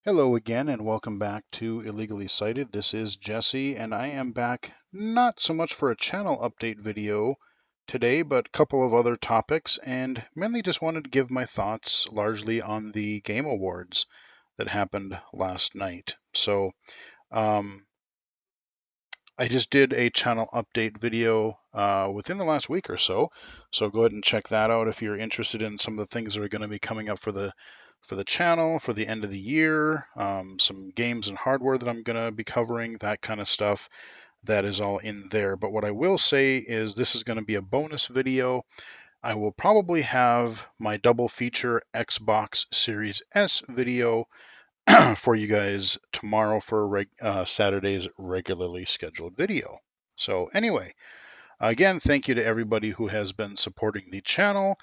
Hello again, and welcome back to Illegally Cited. This is Jesse, and I am back not so much for a channel update video today, but a couple of other topics, and mainly just wanted to give my thoughts largely on the Game Awards that happened last night. Um, I just did a channel update video within the last week or so go ahead and check that out if you're interested in some of the things that are going to be coming up for the channel for the end of the year, some games and hardware that I'm going to be covering, that kind of stuff. That is all in there. But what I will say is this is going to be a bonus video. I will probably have my double feature Xbox Series S video for you guys tomorrow for Saturday's regularly scheduled video. So anyway, again, thank you to everybody who has been supporting the channel.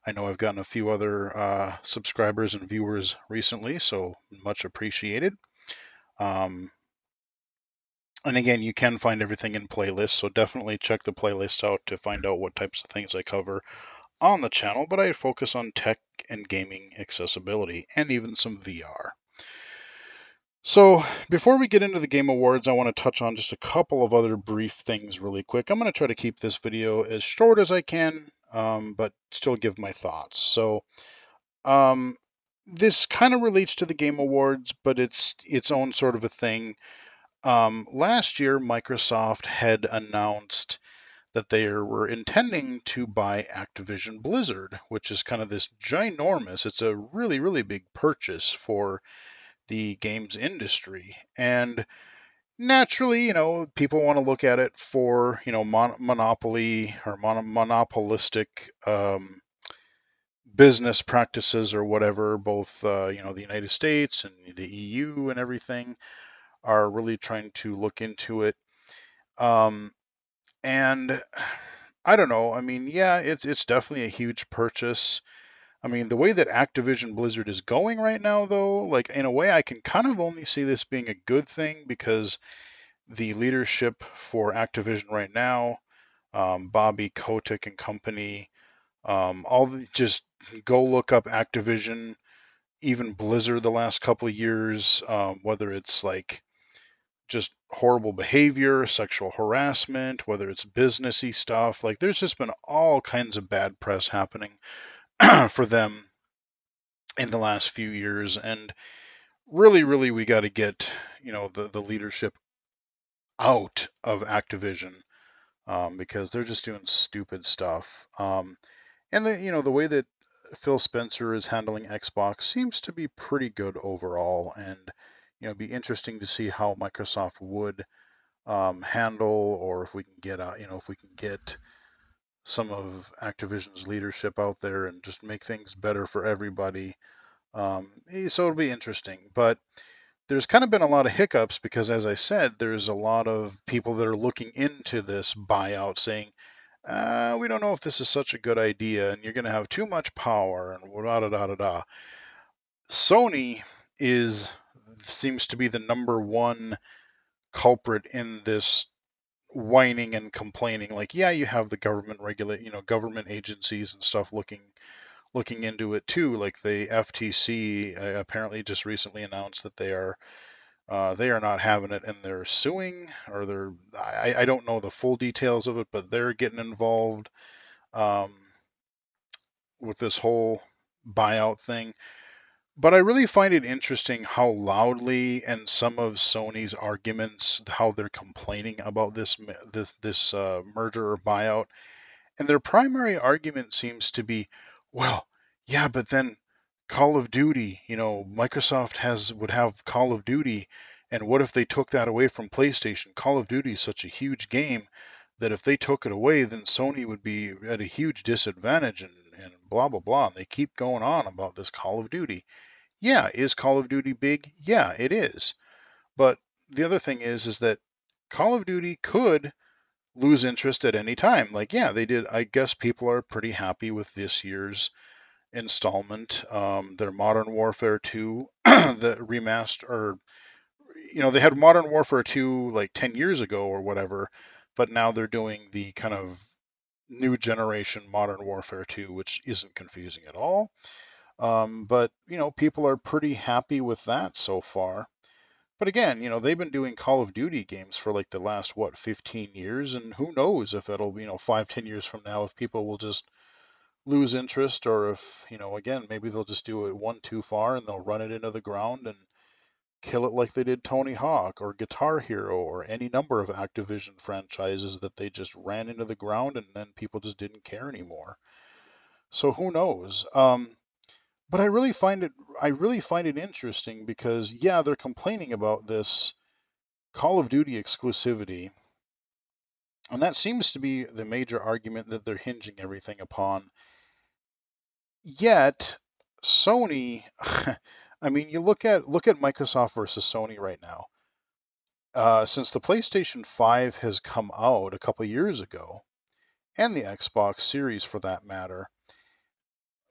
I know I've gotten a few other subscribers and viewers recently, so much appreciated. Um, and again, you can find everything in playlists, so definitely check the playlist out to find out what types of things I cover on the channel. But I focus on tech and gaming accessibility and even some VR. So, before we get into the Game Awards, I want to touch on just a couple of other brief things really quick. I'm going to try to keep this video as short as I can, but still give my thoughts. Um, this kind of relates to the Game Awards, but it's its own sort of a thing. Last year, Microsoft had announced that they were intending to buy Activision Blizzard, which is kind of this ginormous, it's a really, really big purchase for the games industry. And naturally, people want to look at it for, monopoly or monopolistic business practices or whatever. Both, the United States and the EU and everything are really trying to look into it. Um, and I don't know. I mean, yeah, it's definitely a huge purchase. I mean, the way that Activision Blizzard is going right now, though, like in a way, I can kind of only see this being a good thing because the leadership for Activision right now, Bobby Kotick and company, just go look up Activision, even Blizzard the last couple of years, whether it's like just horrible behavior, sexual harassment, whether it's businessy stuff. Like there's just been all kinds of bad press happening for them in the last few years, and really, really, we got to get the leadership out of Activision because they're just doing stupid stuff. And the way that Phil Spencer is handling Xbox seems to be pretty good overall, and it'd be interesting to see how Microsoft would handle, or if we can get if we can get some of Activision's leadership out there and just make things better for everybody. So it'll be interesting, but there's kind of been a lot of hiccups because, as I said, there's a lot of people that are looking into this buyout saying, we don't know if this is such a good idea, and you're going to have too much power, and da da da da da. Sony is seems to be the number one culprit in this whining and complaining. Like, yeah, you have the government regulate, government agencies and stuff looking into it too. Like the FTC apparently just recently announced that they are not having it and they're suing, or I don't know the full details of it, but they're getting involved um, with this whole buyout thing. But I really find it interesting how loudly and some of Sony's arguments, how they're complaining about this merger or buyout, and their primary argument seems to be, well, yeah, but then Call of Duty, Microsoft would have Call of Duty, and what if they took that away from PlayStation? Call of Duty is such a huge game that if they took it away, then Sony would be at a huge disadvantage and blah blah blah. And they keep going on about this Call of Duty. Yeah, is Call of Duty big? Yeah, it is. But the other thing is that Call of Duty could lose interest at any time. Like, yeah, they did. I guess people are pretty happy with this year's installment. Their Modern Warfare 2, the remaster, or they had Modern Warfare 2 like 10 years ago or whatever, but now they're doing the kind of new generation Modern Warfare 2, which isn't confusing at all. But people are pretty happy with that so far. But again, they've been doing Call of Duty games for like the last, what, 15 years, and who knows if it'll be, 5, 10 years from now, if people will just lose interest, or if, again, maybe they'll just do it one too far and they'll run it into the ground and kill it like they did Tony Hawk or Guitar Hero or any number of Activision franchises that they just ran into the ground and then people just didn't care anymore. So who knows? But I really find it interesting because yeah, they're complaining about this Call of Duty exclusivity, and that seems to be the major argument that they're hinging everything upon. Yet, Sony, I mean, you look at Microsoft versus Sony right now. Since the PlayStation 5 has come out a couple years ago, and the Xbox Series for that matter,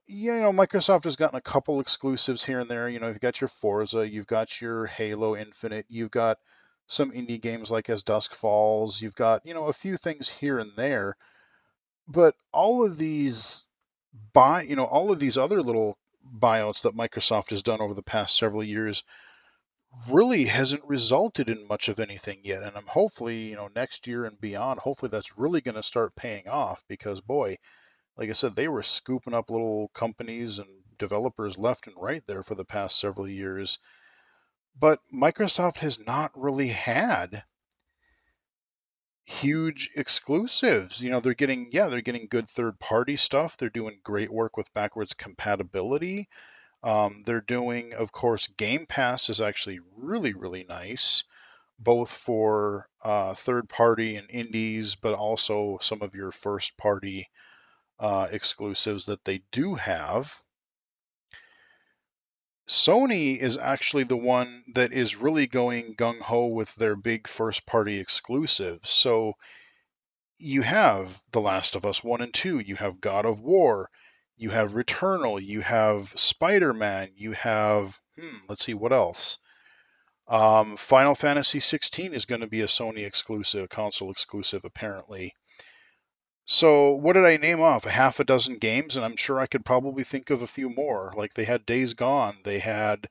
Microsoft has gotten a couple exclusives here and there. You've got your Forza, you've got your Halo Infinite, you've got some indie games like As Dusk Falls, you've got, a few things here and there. But all of these other little buyouts that Microsoft has done over the past several years really hasn't resulted in much of anything yet. And I'm hopefully, next year and beyond, hopefully that's really going to start paying off because boy, like I said, they were scooping up little companies and developers left and right there for the past several years. But Microsoft has not really had huge exclusives. They're getting good third party stuff. They're doing great work with backwards compatibility. They're doing, of course, Game Pass is actually really, really nice, both for third party and indies, but also some of your first party exclusives that they do have. Sony is actually the one that is really going gung ho with their big first party exclusives. So you have The Last of Us 1 and 2, you have God of War, you have Returnal, you have Spider Man, you have, let's see, what else? Final Fantasy 16 is going to be a Sony exclusive, console exclusive, apparently. So, what did I name off? A half a dozen games, and I'm sure I could probably think of a few more. Like they had Days Gone, they had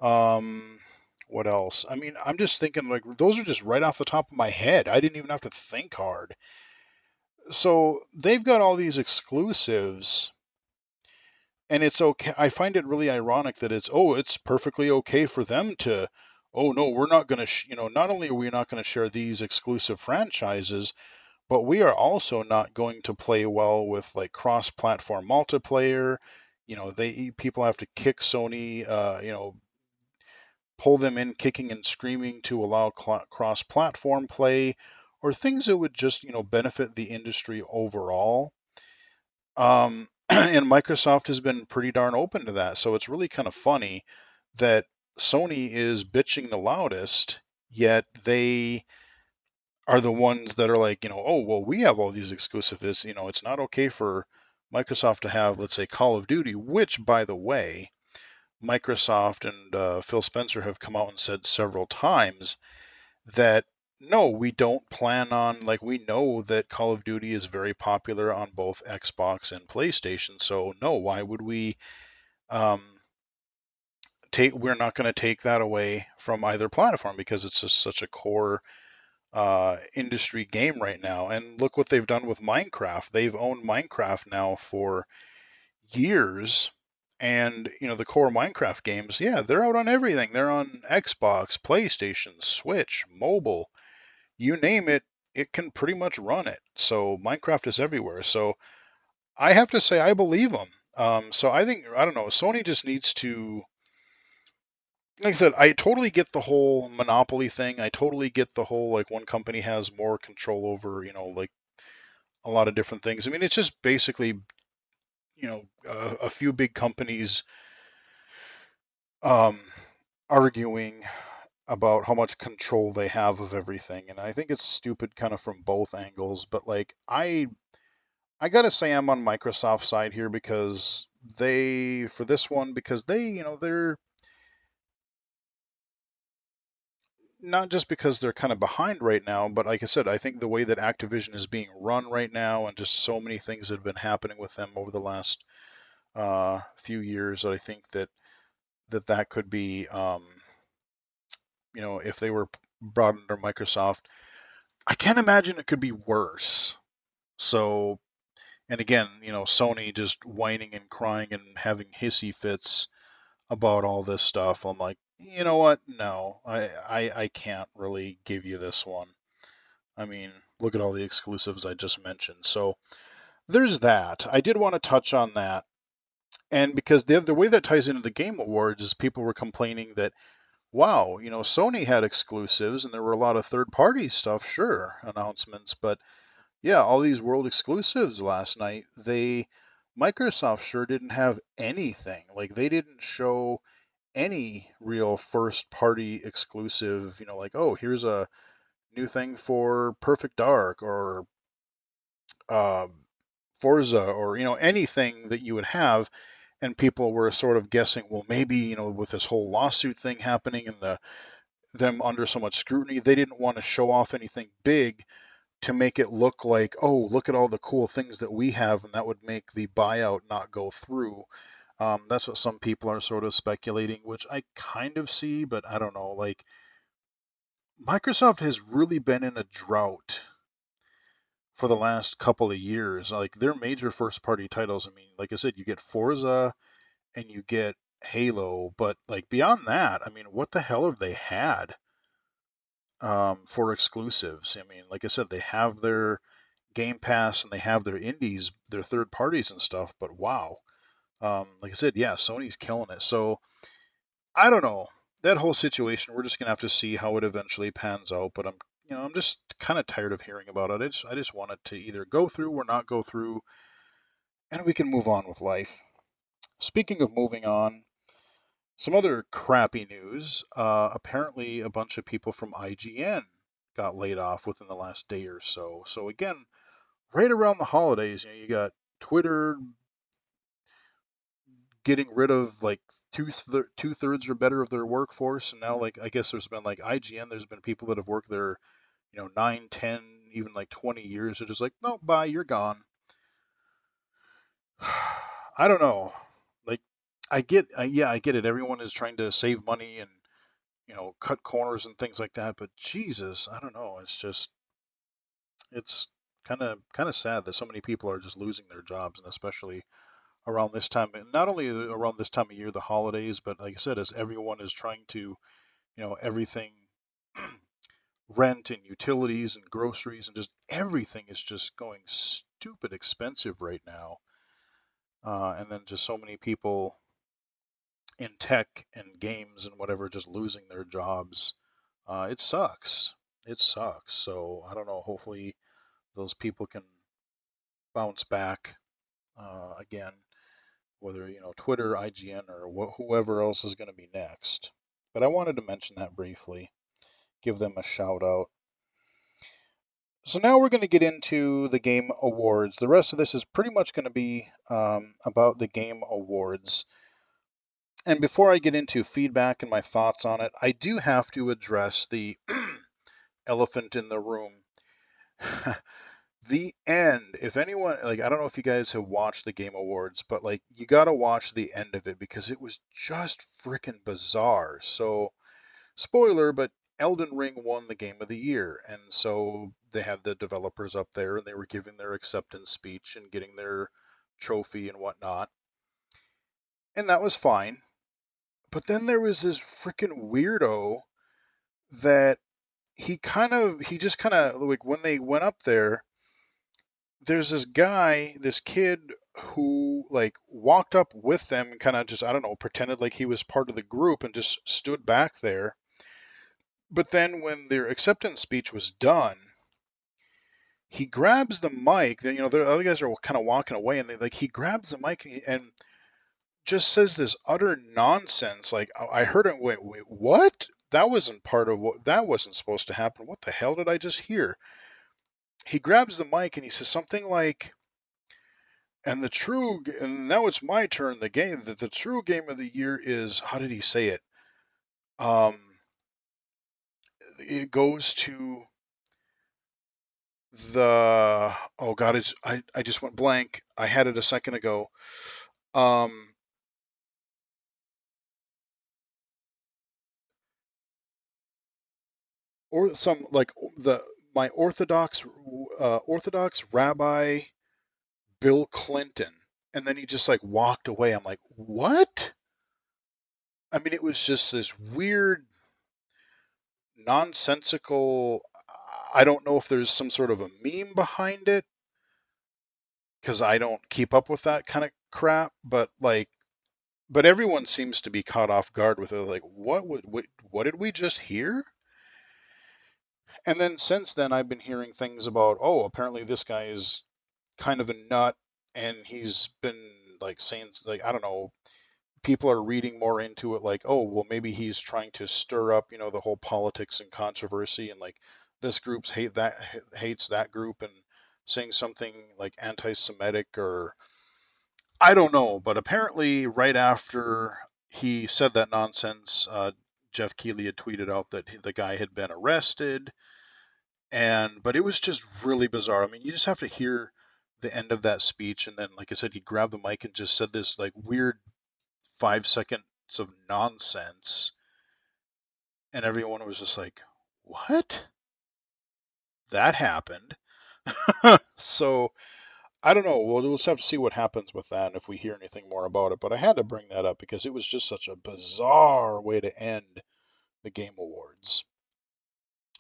um, what else? I mean, I'm just thinking like those are just right off the top of my head. I didn't even have to think hard. So they've got all these exclusives, and it's okay. I find it really ironic that it's perfectly okay for them to, oh no, we're not going to, not only are we not going to share these exclusive franchises, but we are also not going to play well with like cross-platform multiplayer. They people have to kick Sony, pull them in kicking and screaming to allow cross-platform play, or things that would just benefit the industry overall. And Microsoft has been pretty darn open to that. So it's really kind of funny that Sony is bitching the loudest, yet they are the ones that are like, oh, well, we have all these exclusives. It's not okay for Microsoft to have, let's say, Call of Duty, which, by the way, Microsoft and Phil Spencer have come out and said several times that no, we don't plan on, like, we know that Call of Duty is very popular on both Xbox and PlayStation, so no, why would we um, we're not going to take that away from either platform because it's just such a core industry game right now. And look what they've done with Minecraft. They've owned Minecraft now for years. And, the core Minecraft games, yeah, they're out on everything. They're on Xbox, PlayStation, Switch, mobile, you name it, it can pretty much run it. So Minecraft is everywhere. So I have to say, I believe them. So I think, I don't know, Sony just needs to, like I said, I totally get the whole monopoly thing. I totally get the whole, like, one company has more control over, like a lot of different things. I mean, it's just basically, a few big companies um, arguing about how much control they have of everything. And I think it's stupid kind of from both angles. But like, I gotta say I'm on Microsoft's side here because for this one, because they're not just because they're kind of behind right now, but like I said, I think the way that Activision is being run right now and just so many things that have been happening with them over the last few years that I think that could be, if they were brought under Microsoft. I can't imagine it could be worse. So, and again, Sony just whining and crying and having hissy fits about all this stuff. I'm like, you know what? No, I can't really give you this one. I mean, look at all the exclusives I just mentioned. So there's that. I did want to touch on that. And because the way that ties into the Game Awards is people were complaining that, wow, Sony had exclusives and there were a lot of third party stuff, sure, announcements, but yeah, all these world exclusives last night, Microsoft sure didn't have anything. Like they didn't show any real first party exclusive, like, oh, here's a new thing for Perfect Dark or uh, Forza or, anything that you would have. And people were sort of guessing, well, maybe, with this whole lawsuit thing happening and them under so much scrutiny, they didn't want to show off anything big to make it look like, oh, look at all the cool things that we have, and that would make the buyout not go through. That's what some people are sort of speculating, which I kind of see, but I don't know. Like, Microsoft has really been in a drought for the last couple of years. Like, their major first party titles, I mean, like I said, you get Forza and you get Halo, but like beyond that, I mean, what the hell have they had for exclusives? I mean, like I said, they have their Game Pass and they have their indies, their third parties and stuff, but wow. Like I said, yeah, Sony's killing it. So I don't know. That whole situation, we're just gonna have to see how it eventually pans out. But I'm just kind of tired of hearing about it. I just want it to either go through or not go through, and we can move on with life. Speaking of moving on, some other crappy news. Apparently, a bunch of people from IGN got laid off within the last day or so. So again, right around the holidays, you got Twitter getting rid of like two thirds or better of their workforce, and now like I guess there's been like IGN, there's been people that have worked there, 9, 10, even like 20 years. They're just like, no, bye, you're gone. I don't know. Like, I get it. Everyone is trying to save money and cut corners and things like that. But Jesus, I don't know. It's kind of sad that so many people are just losing their jobs, and especially around this time, and not only around this time of year, the holidays, but like I said, as everyone is trying to, everything, rent and utilities and groceries and just everything is just going stupid expensive right now. And then just so many people in tech and games and whatever just losing their jobs. It sucks. It sucks. So I don't know. Hopefully those people can bounce back again, whether Twitter, IGN, or whoever else is going to be next. But I wanted to mention that briefly, give them a shout out. So now we're going to get into the Game Awards. The rest of this is pretty much going to be about the Game Awards. And before I get into feedback and my thoughts on it, I do have to address the elephant in the room. The end. If anyone, like, I don't know if you guys have watched the Game Awards, but like, you got to watch the end of it because it was just freaking bizarre. So, spoiler, but Elden Ring won the Game of the Year, and so they had the developers up there and they were giving their acceptance speech and getting their trophy and whatnot, and that was fine. But then there was this freaking weirdo that he just kind of like when they went up there, there's this guy, this kid who like walked up with them and kind of just, I don't know, pretended like he was part of the group and just stood back there. But then when their acceptance speech was done, he grabs the mic. Then the other guys are kind of walking away, and he grabs the mic and just says this utter nonsense. Like I heard it. Wait, what? That wasn't part of what. That wasn't supposed to happen. What the hell did I just hear? He grabs the mic and he says something like, and now it's my turn. The true game of the year is, how did he say it? Um, it goes to the, oh God, I just went blank. I had it a second ago. Um, or some like the my Orthodox rabbi Bill Clinton, and then he just like walked away. I'm like, what? I mean, it was just this weird, nonsensical. I don't know if there's some sort of a meme behind it because I don't keep up with that kind of crap, but like, but everyone seems to be caught off guard with it. Like, what did we just hear? And then since then, I've been hearing things about, oh, apparently this guy is kind of a nut, and he's been like saying, like, I don't know, people are reading more into it, like, oh, well, maybe he's trying to stir up, the whole politics and controversy, and like this group's hates that group, and saying something like anti-Semitic or I don't know, but apparently right after he said that nonsense, Jeff Keighley had tweeted out that the guy had been arrested, and but it was just really bizarre. I mean, you just have to hear the end of that speech, and then, like I said, he grabbed the mic and just said this like weird 5 seconds of nonsense, and everyone was just like, "What? That happened?" So I don't know. We'll just have to see what happens with that and if we hear anything more about it. But I had to bring that up because it was just such a bizarre way to end the Game Awards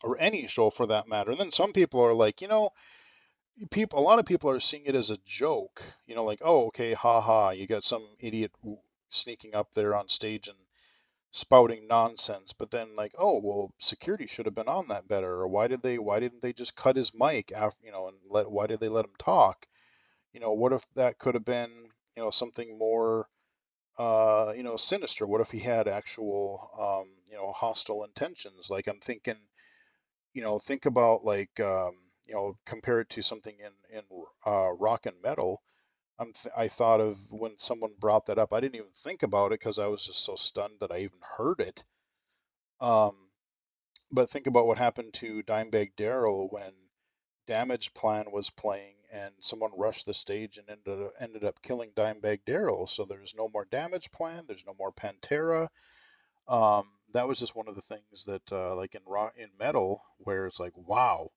or any show for that matter. And then some people are like, a lot of people are seeing it as a joke. Like, oh, okay, haha, you got some idiot sneaking up there on stage and spouting nonsense. But then like, oh, well, security should have been on that better, or why didn't they just cut his mic after, and why did they let him talk? What if that could have been, something more, sinister? What if he had actual, hostile intentions? Like I'm thinking, think about like, compare it to something in rock and metal. I thought of when someone brought that up. I didn't even think about it because I was just so stunned that I even heard it. Um, but think about what happened to Dimebag Darrell when Damage Plan was playing and someone rushed the stage and ended up killing Dimebag Darrell. So there's no more Damage Plan. There's no more Pantera. That was just one of the things that, like in rock, in metal, where it's like, wow,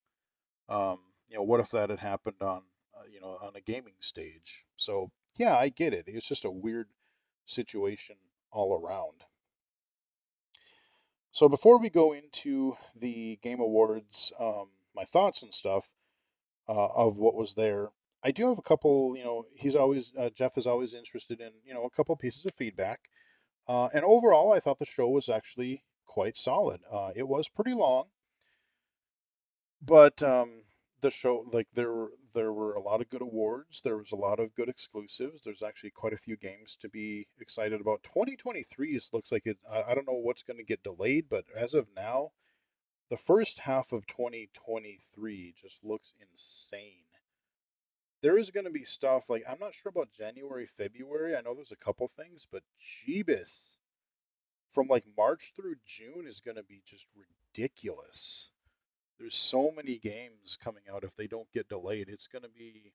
um, what if that had happened on, on a gaming stage? So yeah, I get it. It's just a weird situation all around. So before we go into the Game Awards, my thoughts and stuff of what was there, I do have a couple. Jeff is always interested in a couple pieces of feedback. And overall, I thought the show was actually quite solid. It was pretty long, but the show, like there were a lot of good awards. There was a lot of good exclusives. There's actually quite a few games to be excited about. 2023 looks like it. I don't know what's going to get delayed, but as of now, the first half of 2023 just looks insane. There is going to be stuff like I'm not sure about January, February. I know there's a couple things, but Jeebus, from like March through June is going to be just ridiculous. There's so many games coming out if they don't get delayed. It's going to be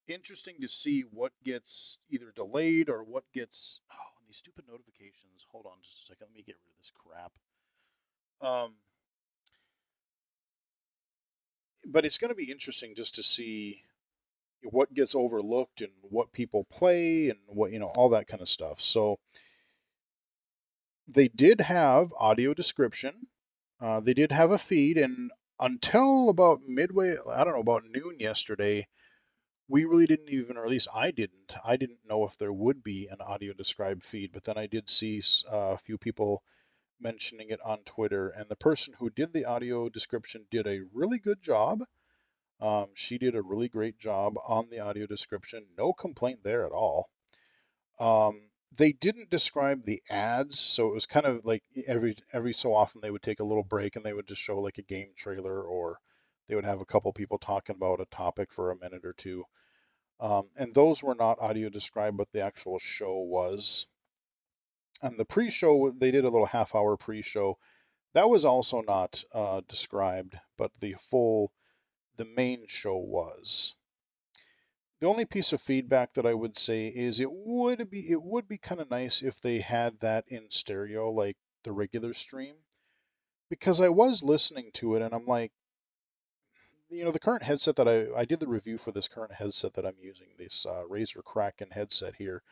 interesting to see what gets either delayed or what gets. Oh, and these stupid notifications. Hold on just a second. Let me get rid of this crap. Um, but it's going to be interesting just to see what gets overlooked and what people play and what, all that kind of stuff. So they did have audio description. They did have a feed, and until about midway, I don't know, about noon yesterday, we really didn't even, or at least I didn't. I didn't know if there would be an audio described feed, but then I did see a few people mentioning it on Twitter, and the person who did the audio description did a really good job. She did a really great job on the audio description. No complaint there at all. They didn't describe the ads, so it was kind of like every so often they would take a little break and they would just show like a game trailer, or they would have a couple people talking about a topic for a minute or two. And those were not audio described, but the actual show was. And the pre-show, they did a little half-hour pre-show. That was also not described, but the main show was. The only piece of feedback that I would say is it would be kind of nice if they had that in stereo like the regular stream, because I was listening to it and I'm like, the current headset that I did the review for this current headset that I'm using, this Razer Kraken headset here,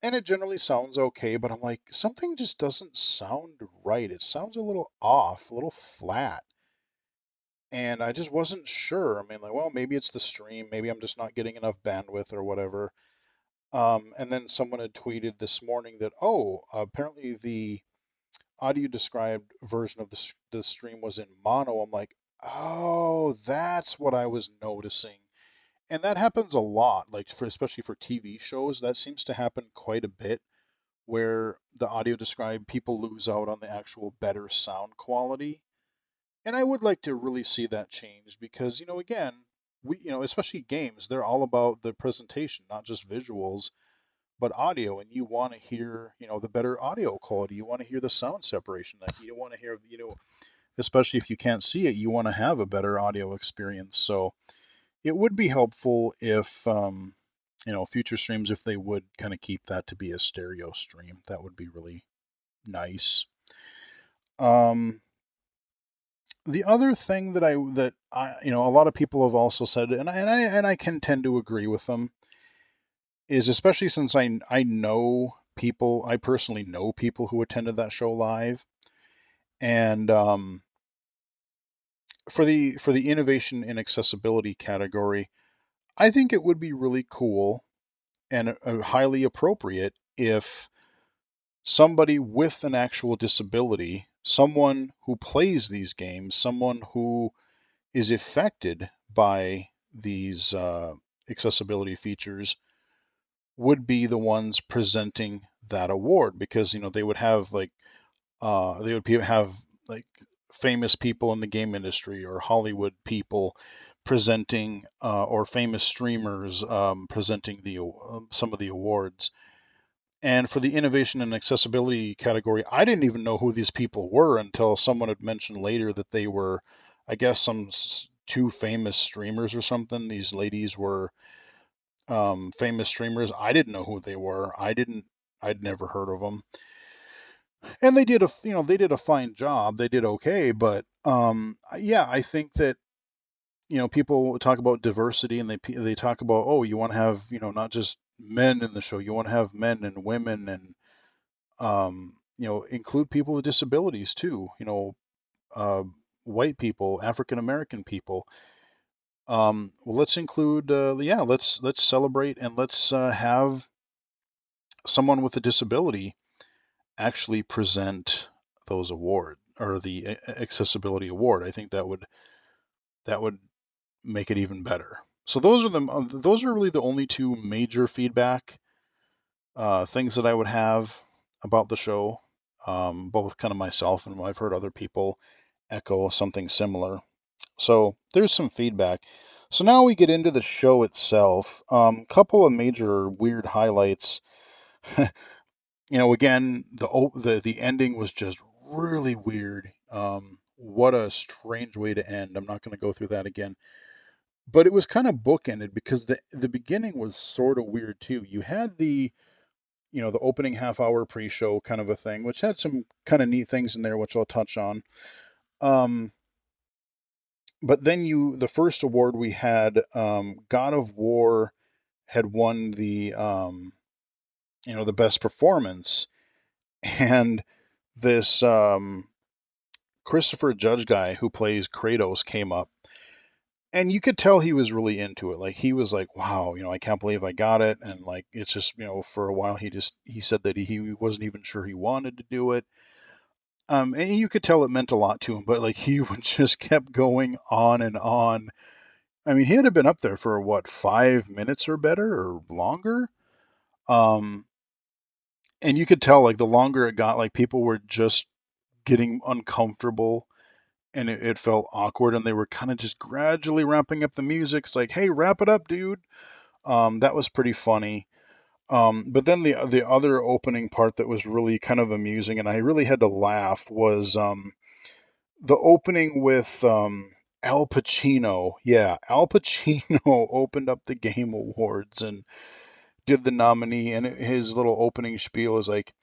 and it generally sounds okay, but I'm like, something just doesn't sound right. It sounds a little off, a little flat. And I just wasn't sure. I mean, like, well, maybe it's the stream, maybe I'm just not getting enough bandwidth or whatever. And then someone had tweeted this morning that, oh, apparently the audio described version of the stream was in mono. I'm like, oh, that's what I was noticing. And that happens a lot, like especially for TV shows, that seems to happen quite a bit where the audio described people lose out on the actual better sound quality. And I would like to really see that change because, again, especially games, they're all about the presentation, not just visuals, but audio. And you want to hear, the better audio quality. You want to hear the sound separation. That you don't want to hear, especially if you can't see it, you want to have a better audio experience. So it would be helpful if, future streams, if they would kind of keep that to be a stereo stream, that would be really nice. Um, the other thing a lot of people have also said, and I can tend to agree with them, is especially since I know people, I personally know people who attended that show live, and for the innovation in accessibility category, I think it would be really cool and highly appropriate if somebody with an actual disability, someone who plays these games, someone who is affected by these accessibility features, would be the ones presenting that award, because they would have like have like famous people in the game industry or Hollywood people presenting, or famous streamers presenting the some of the awards. And for the innovation and accessibility category, I didn't even know who these people were until someone had mentioned later that they were, I guess, two famous streamers or something. These ladies were famous streamers. I didn't know who they were. I'd never heard of them. And they did a fine job. They did okay, but yeah, I think that people talk about diversity and they talk about, oh, you want to have not just men in the show, you want to have men and women and include people with disabilities too. Uh, White people, African American people. Well, let's include, yeah, let's celebrate and let's have someone with a disability actually present those award or the accessibility award. I think that would make it even better. So those are really the only two major feedback things that I would have about the show. Both kind of myself and I've heard other people echo something similar. So there's some feedback. So now we get into the show itself. Couple of major weird highlights. Again, the ending was just really weird. What a strange way to end. I'm not going to go through that again. But it was kind of bookended because the beginning was sort of weird too. You had the opening half hour pre-show kind of a thing, which had some kind of neat things in there, which I'll touch on. Um, but then the first award we had, God of War had won the best performance, and this Christopher Judge guy who plays Kratos came up, and you could tell he was really into it. Like he was like, "Wow, I can't believe I got it," and like it's just, for a while he said that he wasn't even sure he wanted to do it. And you could tell it meant a lot to him, but like he would just kept going on and on. I mean, he had been up there for what, 5 minutes or better or longer. Um, and you could tell like the longer it got, like people were just getting uncomfortable and it felt awkward, and they were kind of just gradually ramping up the music. It's like, hey, wrap it up, dude. That was pretty funny. But then the other opening part that was really kind of amusing, and I really had to laugh, was the opening with Al Pacino, yeah, Al Pacino opened up the Game Awards and did the nominee, and his little opening spiel is like,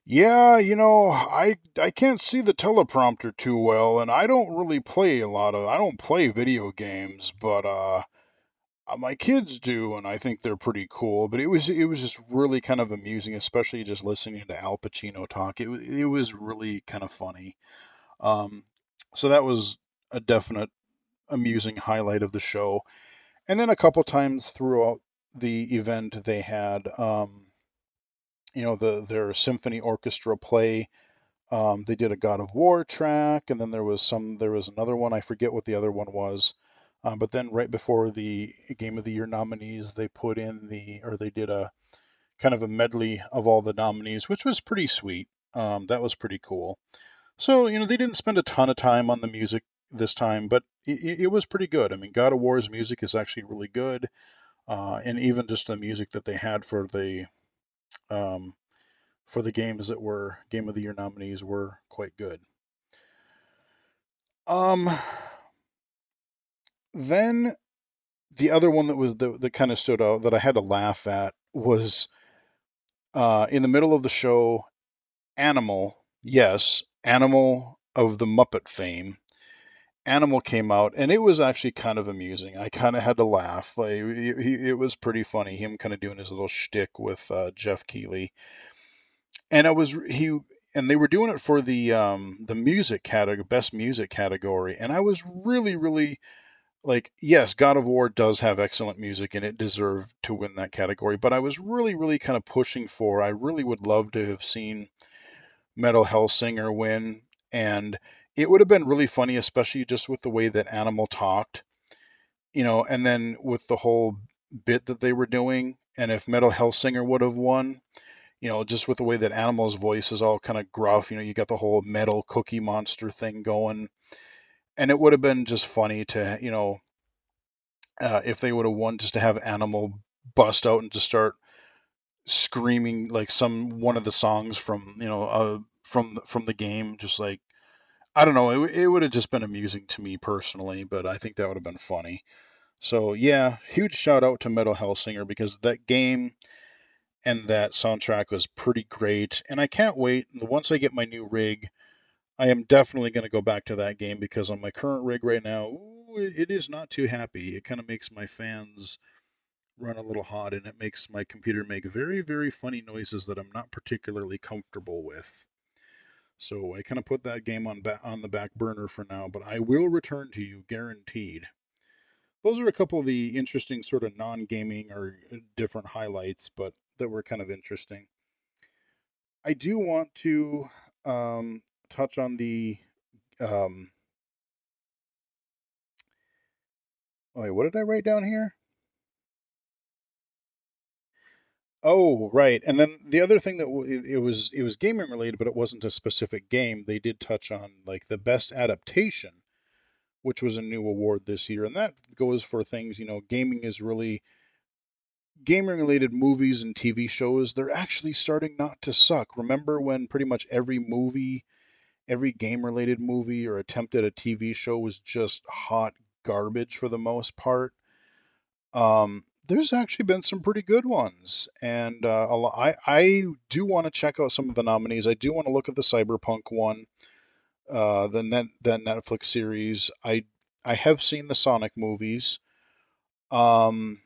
"Yeah, I can't see the teleprompter too well, and I don't really play I don't play video games, but my kids do, and I think they're pretty cool." But it was just really kind of amusing, especially just listening to Al Pacino talk. It was really kind of funny. Um, so that was a definite amusing highlight of the show. And then a couple times throughout the event, they had their symphony orchestra play. They did a God of War track, and then there was another one. I forget what the other one was. But then right before the Game of the Year nominees, they did a kind of a medley of all the nominees, which was pretty sweet. That was pretty cool. So, they didn't spend a ton of time on the music this time, but it was pretty good. I mean, God of War's music is actually really good, and even just the music that they had um, for the games that were Game of the Year nominees were quite good. Um, then the other one that kind of stood out that I had to laugh at was in the middle of the show, Animal, yes, Animal of the Muppet fame. Animal came out, and it was actually kind of amusing. I kind of had to laugh. Like, it was pretty funny. Him kind of doing his little shtick with Jeff Keighley, and and they were doing it for the music category, best music category, and I was really, really like, yes, God of War does have excellent music, and it deserved to win that category. But I was really, really kind of pushing for. I really would love to have seen Metal Hellsinger win, and it would have been really funny, especially just with the way that Animal talked, and then with the whole bit that they were doing. And if Metal Hellsinger would have won, just with the way that Animal's voice is all kind of gruff, you got the whole metal cookie monster thing going. And it would have been just funny to, if they would have won, just to have Animal bust out and just start screaming like one of the songs from, from the game, just like, I don't know. It would have just been amusing to me personally, but I think that would have been funny. So yeah, huge shout out to Metal Hellsinger because that game and that soundtrack was pretty great, and I can't wait. Once I get my new rig, I am definitely going to go back to that game because on my current rig right now, ooh, it is not too happy. It kind of makes my fans run a little hot, and it makes my computer make very, very funny noises that I'm not particularly comfortable with. So I kind of put that game on the back burner for now, but I will return to you guaranteed. Those are a couple of the interesting sort of non-gaming or different highlights, but that were kind of interesting. I do want to touch on the um, oh, wait, what did I write down here? Oh, right. And then the other thing that it was gaming related, but it wasn't a specific game. They did touch on like the best adaptation, which was a new award this year, and that goes for things, gaming is really gaming related movies and TV shows, they're actually starting not to suck. Remember when pretty much every game related movie or attempt at a TV show was just hot garbage for the most part? There's actually been some pretty good ones, and I do want to check out some of the nominees. I do want to look at the Cyberpunk one, that Netflix series. I have seen the Sonic movies. Um,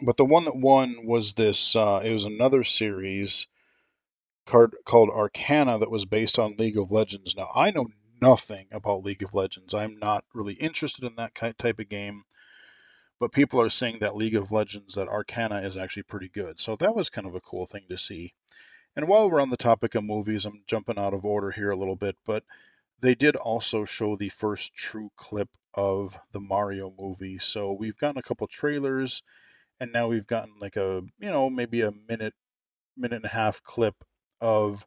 But the one that won was this. It was another series called Arcana that was based on League of Legends. Now I know nothing about League of Legends. I'm not really interested in that type of game. But people are saying that League of Legends, that Arcana is actually pretty good. So that was kind of a cool thing to see. And while we're on the topic of movies, I'm jumping out of order here a little bit, but they did also show the first true clip of the Mario movie. So we've gotten a couple trailers, and now we've gotten like maybe a minute and a half clip of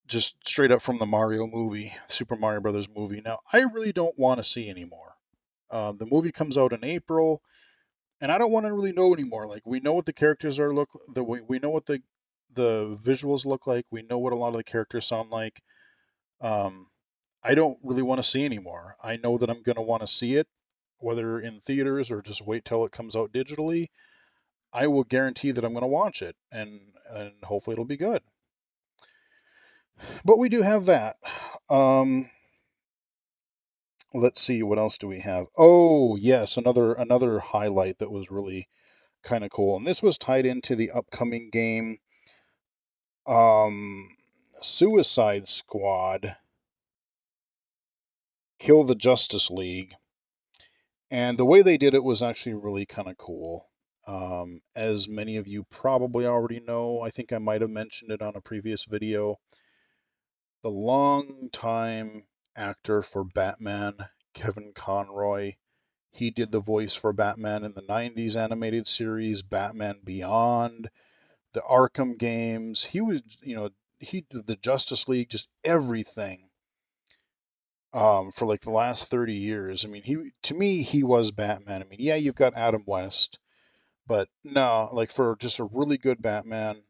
just straight up from the Mario movie, Super Mario Brothers movie. Now I really don't want to see anymore. The movie comes out in April, and I don't want to really know anymore. Like, we know what the characters are look the we know what the visuals look like. We know what a lot of the characters sound like. Um, I don't really want to see anymore. I know that I'm going to want to see it, whether in theaters or just wait till it comes out digitally. I will guarantee that I'm going to watch it, and hopefully it'll be good. But we do have that. Um, let's see, what else do we have? Oh, yes, another highlight that was really kind of cool, and this was tied into the upcoming game, um, Suicide Squad, Kill the Justice League, and the way they did it was actually really kind of cool. As many of you probably already know, I think I might have mentioned it on a previous video. The longtime actor for Batman, Kevin Conroy, he did the voice for Batman in the 90s animated series, Batman Beyond, the Arkham games. He was, he did the Justice League, just everything for like the last 30 years. I mean, to me, he was Batman. I mean, yeah, you've got Adam West, but no, like for just a really good Batman,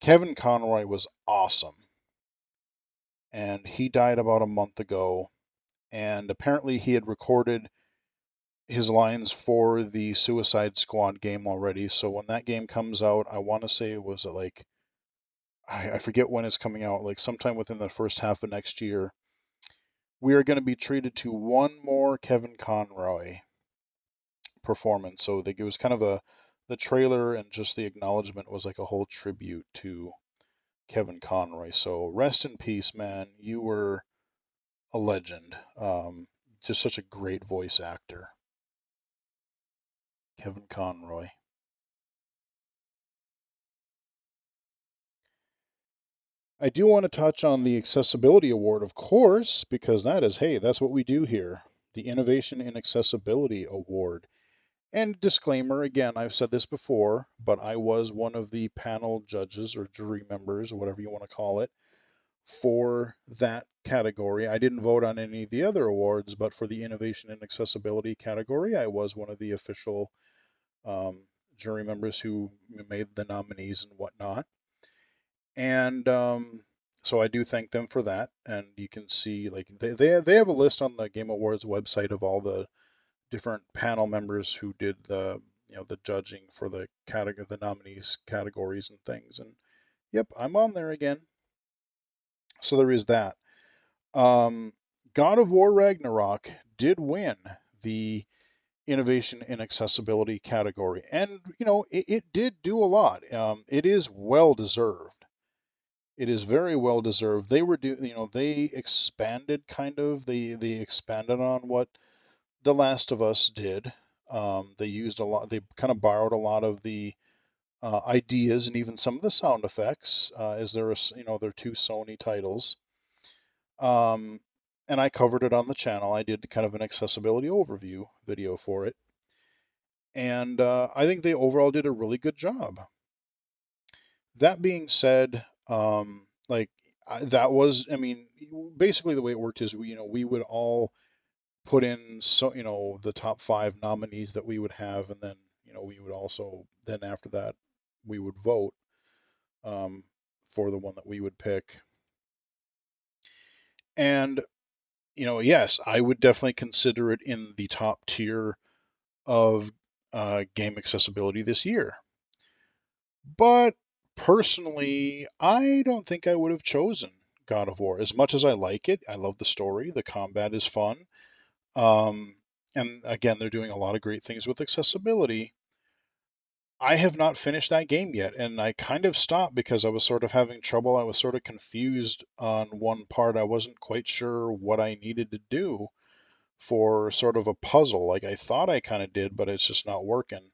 Kevin Conroy was awesome. And he died about a month ago. And apparently he had recorded his lines for the Suicide Squad game already. So when that game comes out, I want to say it was like, I forget when it's coming out, like sometime within the first half of next year. We are going to be treated to one more Kevin Conroy performance. So it was kind of the trailer and just the acknowledgement was like a whole tribute to Kevin Conroy. So rest in peace, man. You were a legend. Just such a great voice actor, Kevin Conroy. I do want to touch on the Accessibility Award, of course, because hey, that's what we do here. The Innovation in Accessibility Award. And disclaimer again, I've said this before, but I was one of the panel judges or jury members, or whatever you want to call it, for that category. I didn't vote on any of the other awards, but for the Innovation and Accessibility category, I was one of the official um, jury members who made the nominees and whatnot. And so I do thank them for that. And you can see, like, they have a list on the Game Awards website of all the different panel members who did the judging for the nominees categories and things. And yep, I'm on there again. So there is that. Um, God of War Ragnarok did win the innovation in accessibility category, and it did do a lot. It is well deserved. It is very well deserved. They expanded kind of. They expanded on what The Last of Us did. They used a lot. They kind of borrowed a lot of the ideas and even some of the sound effects, as they're two Sony titles. Um, and I covered it on the channel. I did kind of an accessibility overview video for it, and I think they overall did a really good job. That being said, that was, I mean, basically the way it worked is we would all put in the top five nominees that we would have, and then we would also then after that we would vote um, for the one that we would pick. And yes, I would definitely consider it in the top tier of game accessibility this year. But personally, I don't think I would have chosen God of War. As much as I like it, I love the story, the combat is fun. Um, and again, they're doing a lot of great things with accessibility. I have not finished that game yet, and I kind of stopped because I was sort of having trouble. I was sort of confused on one part. I wasn't quite sure what I needed to do for sort of a puzzle. Like I thought I kind of did, but it's just not working.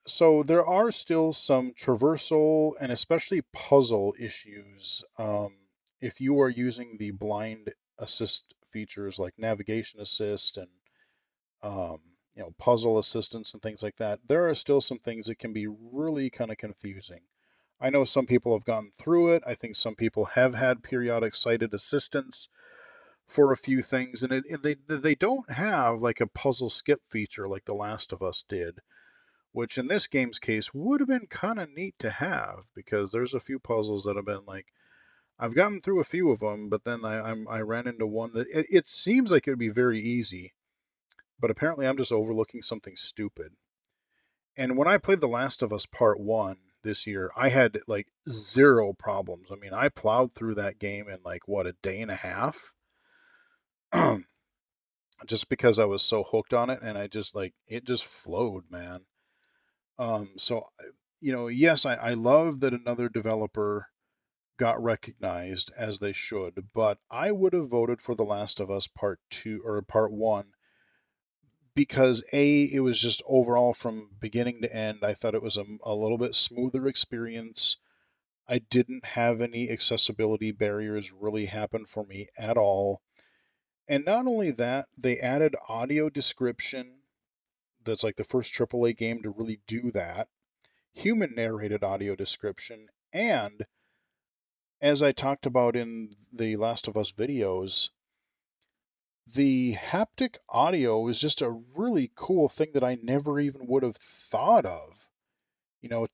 So there are still some traversal and especially puzzle issues. If you are using the blind assist features like navigation assist and um, puzzle assistance and things like that, there are still some things that can be really kind of confusing. I know some people have gone through it. I think some people have had periodic sighted assistance for a few things, and they don't have like a puzzle skip feature like The Last of Us did, which in this game's case would have been kind of neat to have because there's a few puzzles that have been like, I've gotten through a few of them, but then I ran into one that it seems like it would be very easy, but apparently I'm just overlooking something stupid. And when I played The Last of Us Part 1 this year, I had like zero problems. I mean, I plowed through that game in like what, a day and a half, just because I was so hooked on it, and I just like it just flowed, man. So yes, I love that another developer got recognized as they should, but I would have voted for The Last of Us Part 2 or Part 1 because it was just overall from beginning to end, I thought it was a little bit smoother experience. I didn't have any accessibility barriers really happen for me at all. And not only that, they added audio description. That's like the first AAA game to really do that. Human narrated audio description. And as I talked about in the Last of Us videos, the haptic audio is just a really cool thing that I never even would have thought of.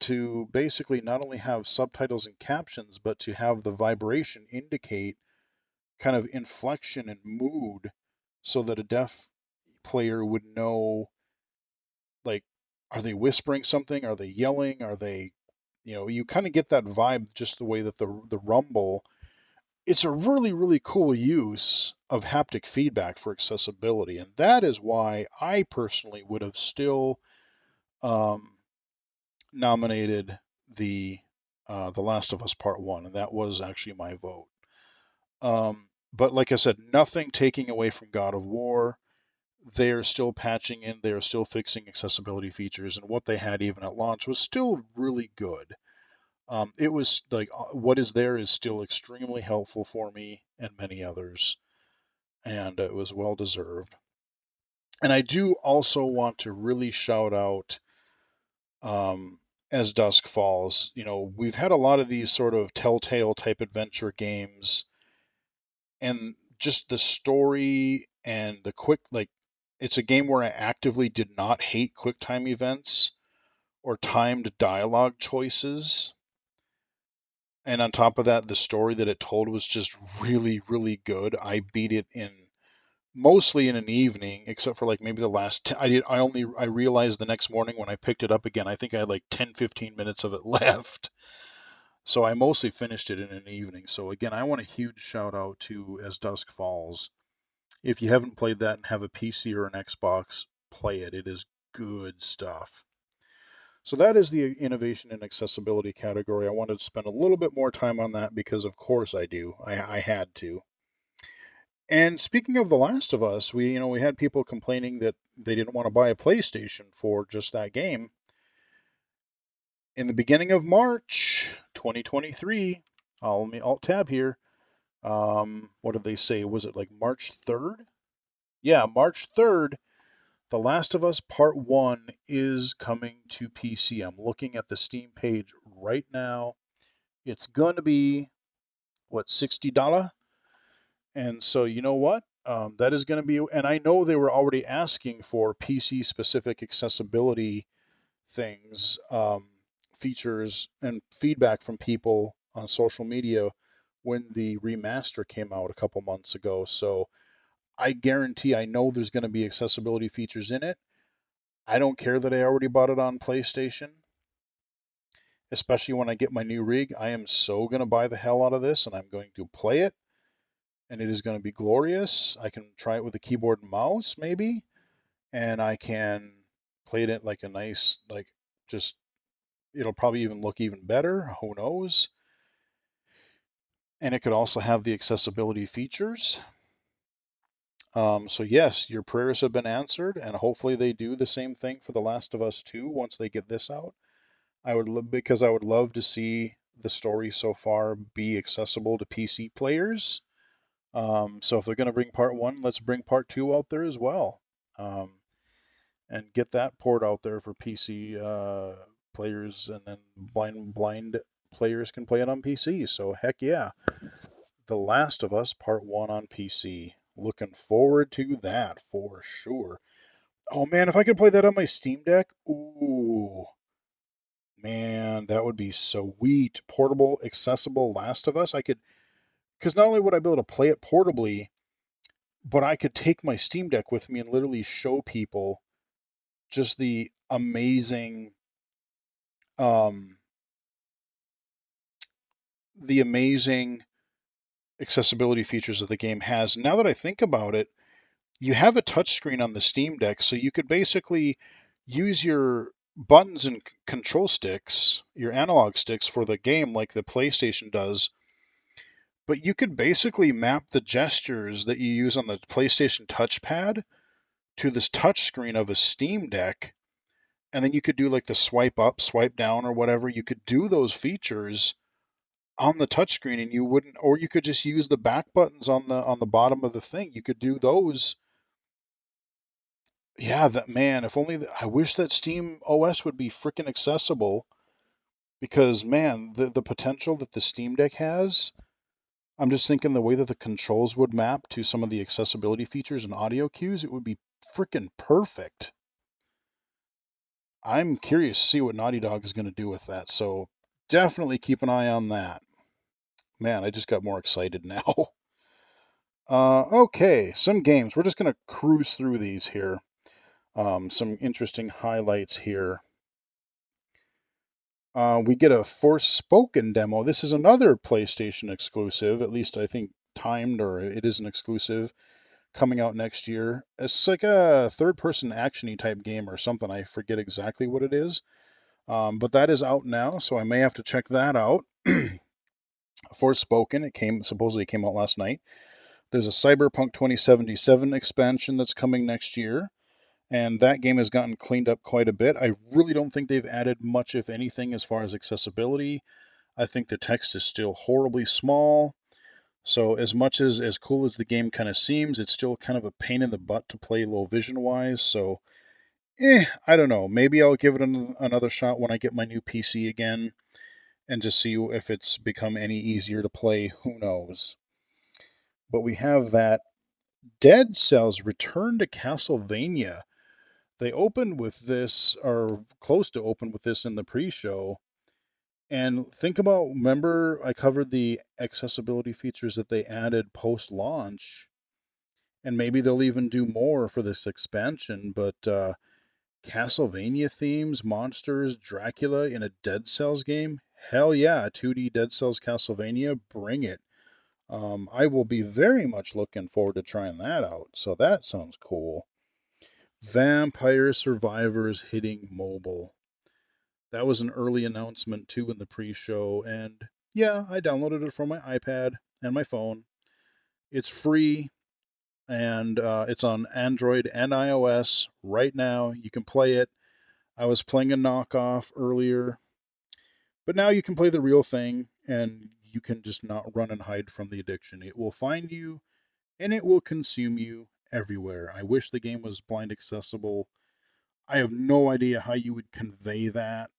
To basically not only have subtitles and captions, but to have the vibration indicate kind of inflection and mood so that a deaf player would know, like, are they whispering something? Are they yelling? Are they, you kind of get that vibe just the way that the rumble. It's a really, really cool use of haptic feedback for accessibility. And that is why I personally would have still um, nominated the Last of Us Part 1. And that was actually my vote. But like I said, nothing taking away from God of War. They are still patching in, they are still fixing accessibility features, and what they had even at launch was still really good. It was like what is there is still extremely helpful for me and many others, and it was well deserved. And I do also want to really shout out As Dusk Falls. We've had a lot of these sort of telltale type adventure games, and just the story and the quick, like, it's a game where I actively did not hate quick time events or timed dialogue choices. And on top of that, the story that it told was just really, really good. I beat it in mostly in an evening, except for like maybe the last 10, I realized the next morning when I picked it up again, I think I had like 10, 15 minutes of it left. So I mostly finished it in an evening. So again, I want a huge shout out to As Dusk Falls. If you haven't played that and have a PC or an Xbox, play it. It is good stuff. So that is the innovation and accessibility category. I wanted to spend a little bit more time on that because, of course, I do. I had to. And speaking of The Last of Us, we had people complaining that they didn't want to buy a PlayStation for just that game. In the beginning of March 2023, let me alt tab here. What did they say? Was it like March 3rd? Yeah, March 3rd. The Last of Us Part 1 is coming to PC. I'm looking at the Steam page right now. It's going to be, what, $60? And so, you know what? That is going to be, and I know they were already asking for PC specific accessibility things, features, and feedback from people on social media when the remaster came out a couple months ago. So I guarantee I know there's going to be accessibility features in it. I don't care that I already bought it on PlayStation, especially when I get my new rig. I am so going to buy the hell out of this and I'm going to play it, and it is going to be glorious. I can try it with a keyboard and mouse, maybe, and I can play it at like a nice, like, just, it'll probably even look even better. Who knows? And it could also have the accessibility features. So yes, your prayers have been answered, and hopefully they do the same thing for The Last of Us 2 once they get this out. Because I would love to see the story so far be accessible to PC players. So if they're going to bring part one, let's bring part two out there as well, um, and get that port out there for PC players, and then blind players can play it on PC. So heck yeah, The Last of Us Part One on PC. Looking forward to that for sure. Oh man, if I could play that on my Steam Deck, ooh, man, that would be sweet. Portable, accessible Last of Us. I could. Because not only would I be able to play it portably, but I could take my Steam Deck with me and literally show people just um, the amazing accessibility features that the game has. Now that I think about it, you have a touchscreen on the Steam Deck, so you could basically use your buttons and control sticks, your analog sticks for the game like the PlayStation does, but you could basically map the gestures that you use on the PlayStation touchpad to this touchscreen of a Steam Deck, and then you could do like the swipe up, swipe down, or whatever. You could do those features on the touchscreen, and you wouldn't, or you could just use the back buttons on the bottom of the thing. You could do those. Yeah, that man. If only I wish that Steam OS would be freaking accessible because man, the potential that the Steam Deck has. I'm just thinking the way that the controls would map to some of the accessibility features and audio cues, it would be freaking perfect. I'm curious to see what Naughty Dog is going to do with that. So definitely keep an eye on that. Man, I just got more excited now. Okay, some games. We're just going to cruise through these here. Some interesting highlights here. We get a Forspoken demo. This is another PlayStation exclusive, at least I think timed, or it is an exclusive coming out next year. It's like a third-person actiony type game or something. I forget exactly what it is, but that is out now, so I may have to check that out. Forspoken, it supposedly came out last night. There's a Cyberpunk 2077 expansion that's coming next year, and that game has gotten cleaned up quite a bit. I really don't think they've added much, if anything, as far as accessibility. I think the text is still horribly small. So as much as cool as the game kind of seems, it's still kind of a pain in the butt to play low vision wise. So I don't know. Maybe I'll give it another shot when I get my new PC again and just see if it's become any easier to play. Who knows? But we have that Dead Cells Return to Castlevania. They opened with this, or close to open with this in the pre-show. And think about, remember, I covered the accessibility features that they added post-launch, and maybe they'll even do more for this expansion. But Castlevania themes, monsters, Dracula in a Dead Cells game, hell yeah, 2D Dead Cells Castlevania, bring it. I will be very much looking forward to trying that out. So that sounds cool. Vampire Survivors hitting mobile. That was an early announcement too in the pre-show, and yeah, I downloaded it from my iPad and my phone. It's free and it's on Android and iOS right now. You can play it. I was playing a knockoff earlier, but now you can play the real thing and you can just not run and hide from the addiction. It will find you and it will consume you everywhere. I wish the game was blind accessible. I have no idea how you would convey that.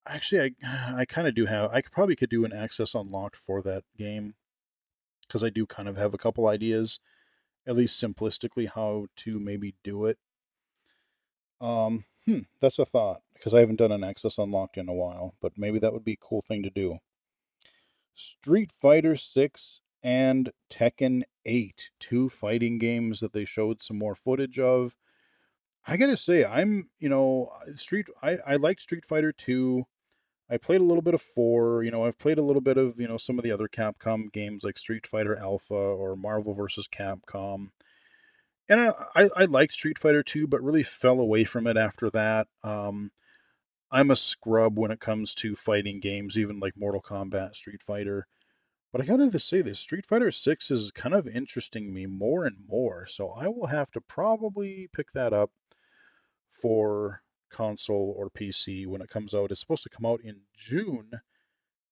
Actually, I kind of do have. Probably could do an access unlocked for that game because I do kind of have a couple ideas, at least simplistically, how to maybe do it. That's a thought because I haven't done an access unlocked in a while, but maybe that would be a cool thing to do. Street Fighter 6 and Tekken 8, two fighting games that they showed some more footage of. I gotta say, I like Street Fighter 2. I played a little bit of 4. I've played a little bit of, some of the other Capcom games like Street Fighter Alpha or Marvel vs. Capcom. And I liked Street Fighter 2, but really fell away from it after that. I'm a scrub when it comes to fighting games, even like Mortal Kombat, Street Fighter. But I gotta just say this, Street Fighter 6 is kind of interesting me more and more, so I will have to probably pick that up for console or PC when it comes out. It's supposed to come out in June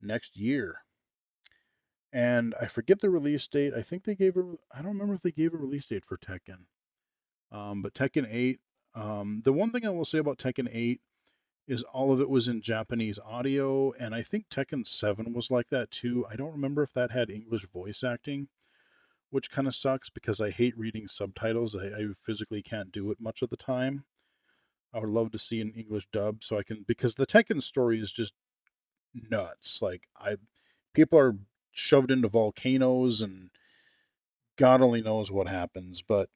next year. And I forget the release date. I think I don't remember if they gave a release date for Tekken. But Tekken 8, the one thing I will say about Tekken 8 is all of it was in Japanese audio, and I think Tekken 7 was like that too. I don't remember if that had English voice acting, which kind of sucks because I hate reading subtitles. I physically can't do it much of the time. I would love to see an English dub because the Tekken story is just nuts. Like people are shoved into volcanoes, and God only knows what happens. But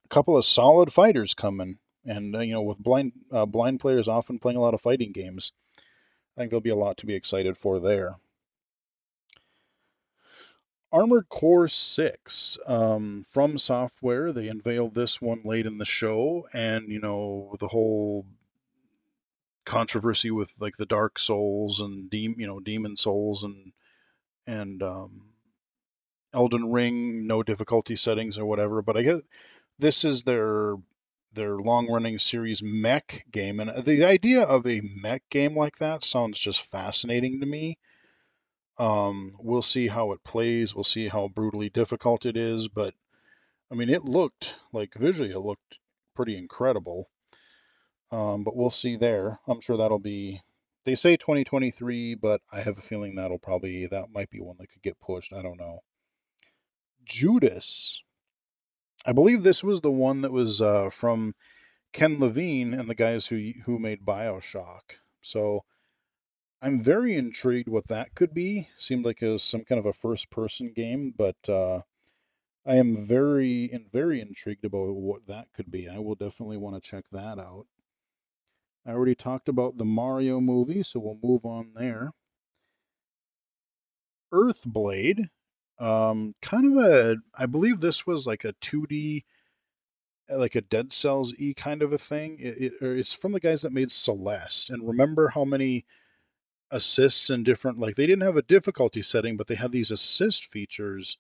a couple of solid fighters coming, and with blind players often playing a lot of fighting games, I think there'll be a lot to be excited for there. Armored Core 6 from Software. They unveiled this one late in the show, and the whole controversy with like the Dark Souls and Demon Souls and Elden Ring, no difficulty settings or whatever. But I guess this is their long running series mech game, and the idea of a mech game like that sounds just fascinating to me. We'll see how it plays. We'll see how brutally difficult it is, but I mean, it looked like visually, it looked pretty incredible. But we'll see there. I'm sure that'll be. They say 2023, but I have a feeling that might be one that could get pushed. I don't know. Judas. I believe this was the one that was from Ken Levine and the guys who made BioShock. So I'm very intrigued what that could be. Seemed like it was some kind of a first person game, but I am very intrigued about what that could be. I will definitely want to check that out. I already talked about the Mario movie, so we'll move on there. Earthblade, kind of I believe this was like a 2D, like a Dead Cells E kind of a thing. It's from the guys that made Celeste, and remember how many assists and different, like they didn't have a difficulty setting, but they had these assist features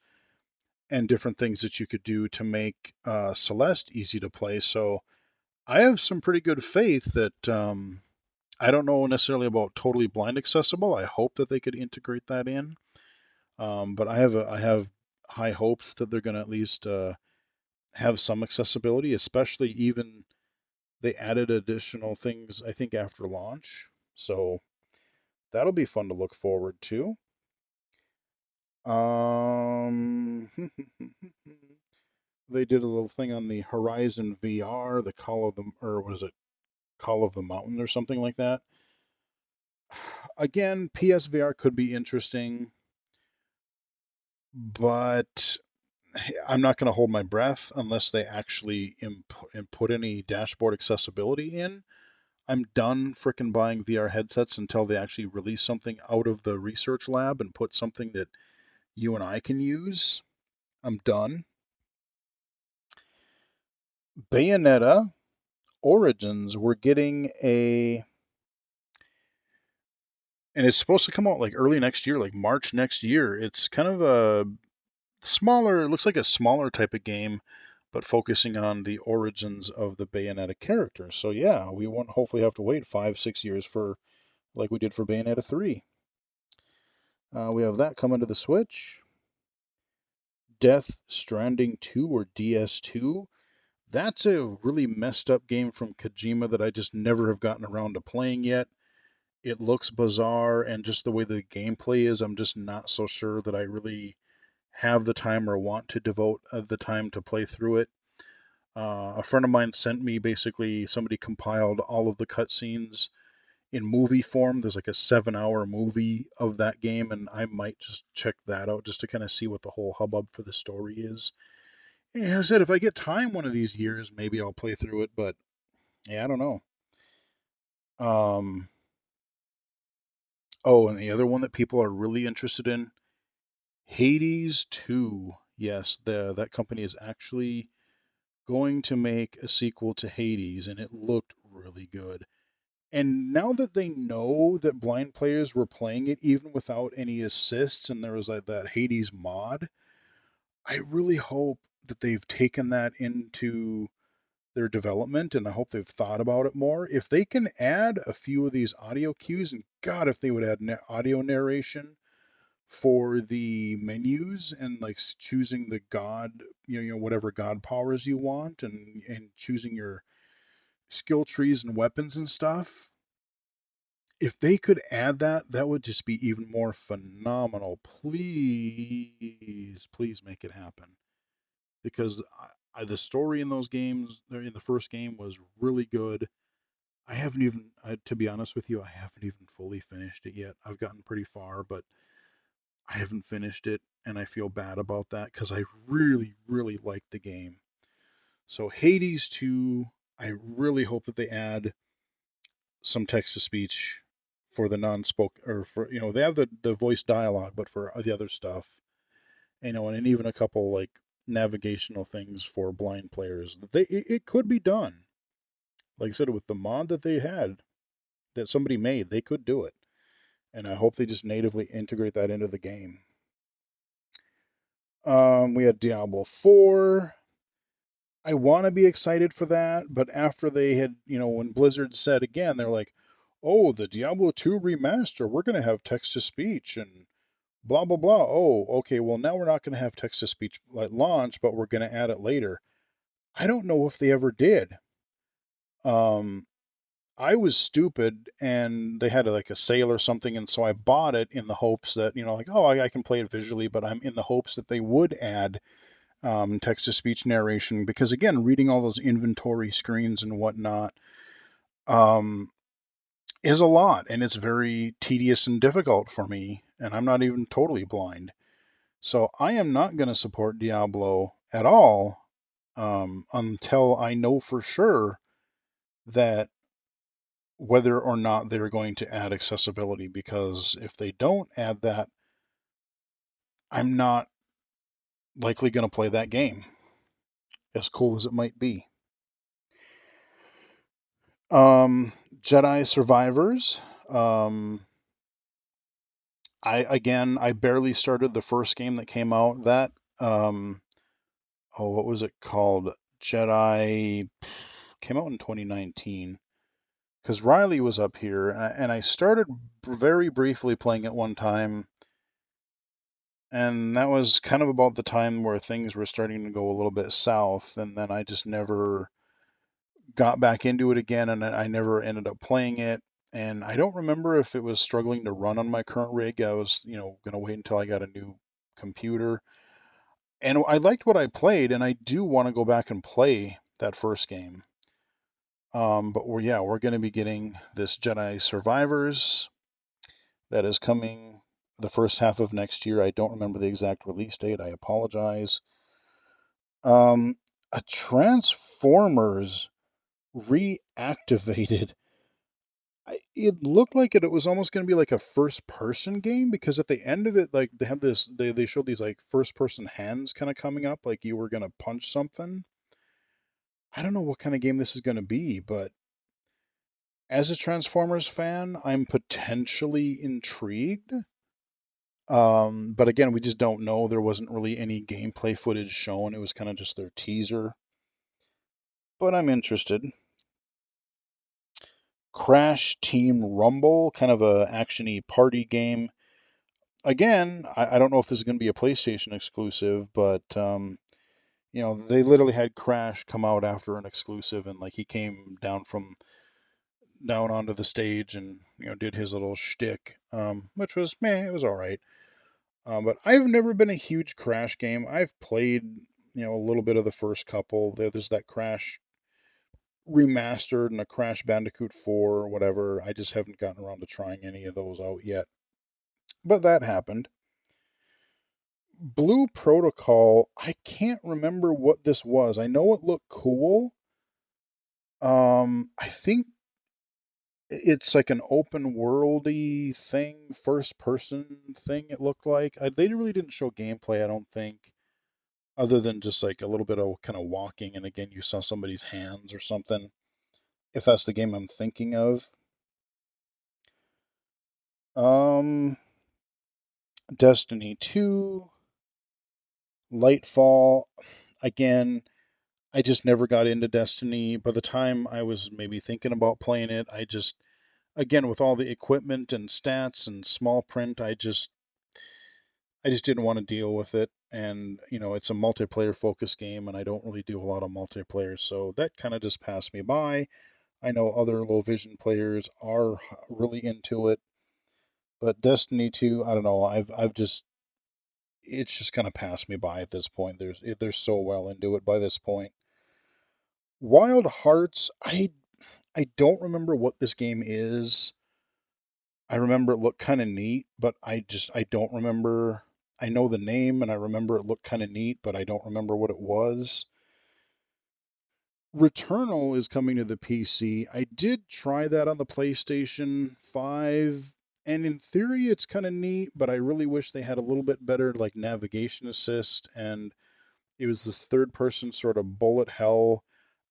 and different things that you could do to make Celeste easy to play. So I have some pretty good faith that I don't know necessarily about totally blind accessible. I hope that they could integrate that in. But I have high hopes that they're going to at least have some accessibility, especially even they added additional things I think after launch. So that'll be fun to look forward to. Um, they did a little thing on the Horizon VR, the Call of the, or what is it, Call of the Mountain or something like that. Again, PSVR could be interesting, but I'm not going to hold my breath unless they actually input any dashboard accessibility in. I'm done freaking buying VR headsets until they actually release something out of the research lab and put something that you and I can use. I'm done. Bayonetta Origins, we're getting and it's supposed to come out like early next year, like March next year. It's kind of a smaller, it looks like a smaller type of game, but focusing on the origins of the Bayonetta character. So yeah, we won't hopefully have to wait 5, 6 years for like we did for Bayonetta 3. We have that coming to the Switch. Death Stranding 2 or DS2. That's a really messed up game from Kojima that I just never have gotten around to playing yet. It looks bizarre, and just the way the gameplay is, I'm just not so sure that I really have the time or want to devote the time to play through it. A friend of mine sent me basically somebody compiled all of the cutscenes in movie form. There's like a 7 hour movie of that game, and I might just check that out just to kind of see what the whole hubbub for the story is. And I said if I get time one of these years, maybe I'll play through it, but yeah, I don't know. Um, oh, and the other one that people are really interested in, Hades 2. Yes, that company is actually going to make a sequel to Hades, and it looked really good. And now that they know that blind players were playing it even without any assists, and there was like that Hades mod, I really hope that they've taken that into their development, and I hope they've thought about it more. If they can add a few of these audio cues, and God, if they would add audio narration for the menus and like choosing the god, whatever god powers you want, and choosing your skill trees and weapons and stuff. If they could add that, that would just be even more phenomenal. Please make it happen. Because the story in those games, in the first game, was really good. I haven't even, to be honest with you, I haven't even fully finished it yet. I've gotten pretty far, but I haven't finished it, and I feel bad about that because I really, really like the game. So Hades 2, I really hope that they add some text to speech for the non-spoken, or for, they have the voice dialogue, but for the other stuff, and even a couple like navigational things for blind players. It could be done. Like I said, with the mod that they had, that somebody made, they could do it. And I hope they just natively integrate that into the game. We had Diablo 4. I want to be excited for that, but after they had, when Blizzard said again, they're like, oh, the Diablo 2 remaster, we're going to have text to speech and blah, blah, blah. Oh, okay, well, now we're not going to have text to speech at launch, but we're going to add it later. I don't know if they ever did. Um, I was stupid and they had like a sale or something, and so I bought it in the hopes that, like, oh, I can play it visually, but I'm in the hopes that they would add text to speech narration because, again, reading all those inventory screens and whatnot um, is a lot, and it's very tedious and difficult for me, and I'm not even totally blind. So I am not going to support Diablo at all until I know for sure that whether or not they're going to add accessibility, because if they don't add that, I'm not likely going to play that game, as cool as it might be. Jedi Survivors. I barely started the first game that came out. That what was it called? Jedi came out in 2019. Because Riley was up here, and I started very briefly playing it one time, and that was kind of about the time where things were starting to go a little bit south, and then I just never got back into it again, and I never ended up playing it. And I don't remember if it was struggling to run on my current rig. I was, going to wait until I got a new computer. And I liked what I played, and I do want to go back and play that first game. But we're going to be getting this Jedi Survivors that is coming the first half of next year. I don't remember the exact release date. I apologize. A Transformers reactivated. It looked like it was almost going to be like a first person game, because at the end of it, like, they have they showed these like first person hands kind of coming up, like you were going to punch something. I don't know what kind of game this is going to be, but as a Transformers fan, I'm potentially intrigued. But again, we just don't know. There wasn't really any gameplay footage shown. It was kind of just their teaser. But I'm interested. Crash Team Rumble, kind of a actiony party game. Again, I don't know if this is going to be a PlayStation exclusive, but they literally had Crash come out after an exclusive, and like he came down from down onto the stage and did his little shtick, which was meh. It was all right. But I've never been a huge Crash game. I've played, a little bit of the first couple. There's that Crash remastered and a Crash Bandicoot 4 or whatever. I just haven't gotten around to trying any of those out yet. But that happened. Blue Protocol, I can't remember what this was. I know it looked cool. I think it's like an open worldy thing, first person thing, it looked like. They really didn't show gameplay, I don't think, other than just like a little bit of kind of walking, and again you saw somebody's hands or something, if that's the game I'm thinking of. um Destiny 2, Lightfall, again, I just never got into Destiny. By the time I was maybe thinking about playing it, I just, again, with all the equipment and stats and small print, I just didn't want to deal with it. And, it's a multiplayer focused game, and I don't really do a lot of multiplayer, so that kind of just passed me by. I know other low vision players are really into it, but Destiny 2, I don't know. I've just it's just kind of passed me by at this point. They're so well into it by this point. Wild Hearts, I don't remember what this game is. I remember it looked kind of neat, but I don't remember. I know the name and I remember it looked kind of neat, but I don't remember what it was. Returnal is coming to the PC. I did try that on the PlayStation 5, and in theory it's kind of neat, but I really wish they had a little bit better like navigation assist, and it was this third person sort of bullet hell.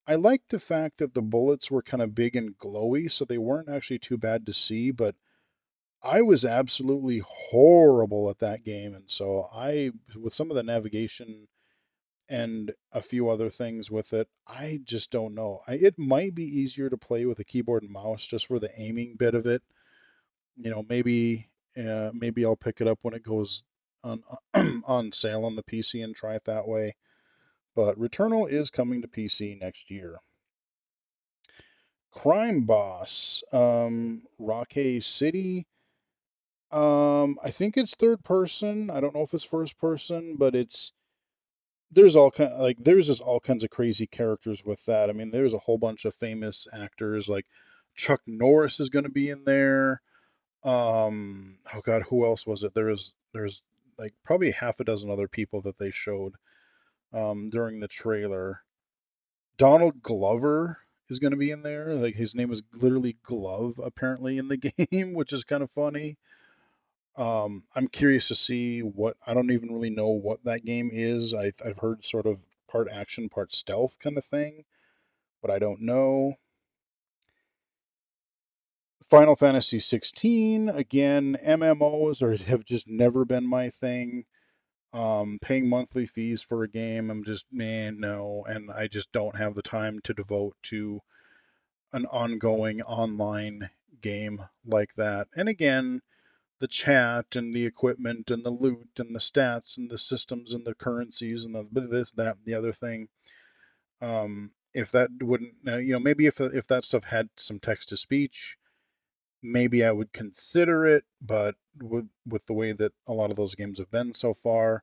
I liked the fact that the bullets were kind of big and glowy, so they weren't actually too bad to see, but I was absolutely horrible at that game, and so with some of the navigation and a few other things with it, I just don't know. It might be easier to play with a keyboard and mouse just for the aiming bit of it. Maybe I'll pick it up when it goes on on sale on the PC and try it that way. But Returnal is coming to PC next year. Crime Boss, Rockay City. I think it's third person. I don't know if it's first person, but there's just all kinds of crazy characters with that. I mean, there's a whole bunch of famous actors like Chuck Norris is going to be in there. Oh God, who else was it? There's like probably half a dozen other people that they showed during the trailer. Donald Glover is going to be in there. Like his name is literally Glove apparently in the game, which is kind of funny. I'm curious to see what I don't even really know what that game is. I've heard sort of part action, part stealth kind of thing, but I don't know. Final Fantasy 16, again, have just never been my thing. Paying monthly fees for a game, I'm just, man, no, and I just don't have the time to devote to an ongoing online game like that. And again, the chat and the equipment and the loot and the stats and the systems and the currencies and the this, that, and the other thing. If that wouldn't, maybe if that stuff had some text to speech, maybe I would consider it. But with the way that a lot of those games have been so far,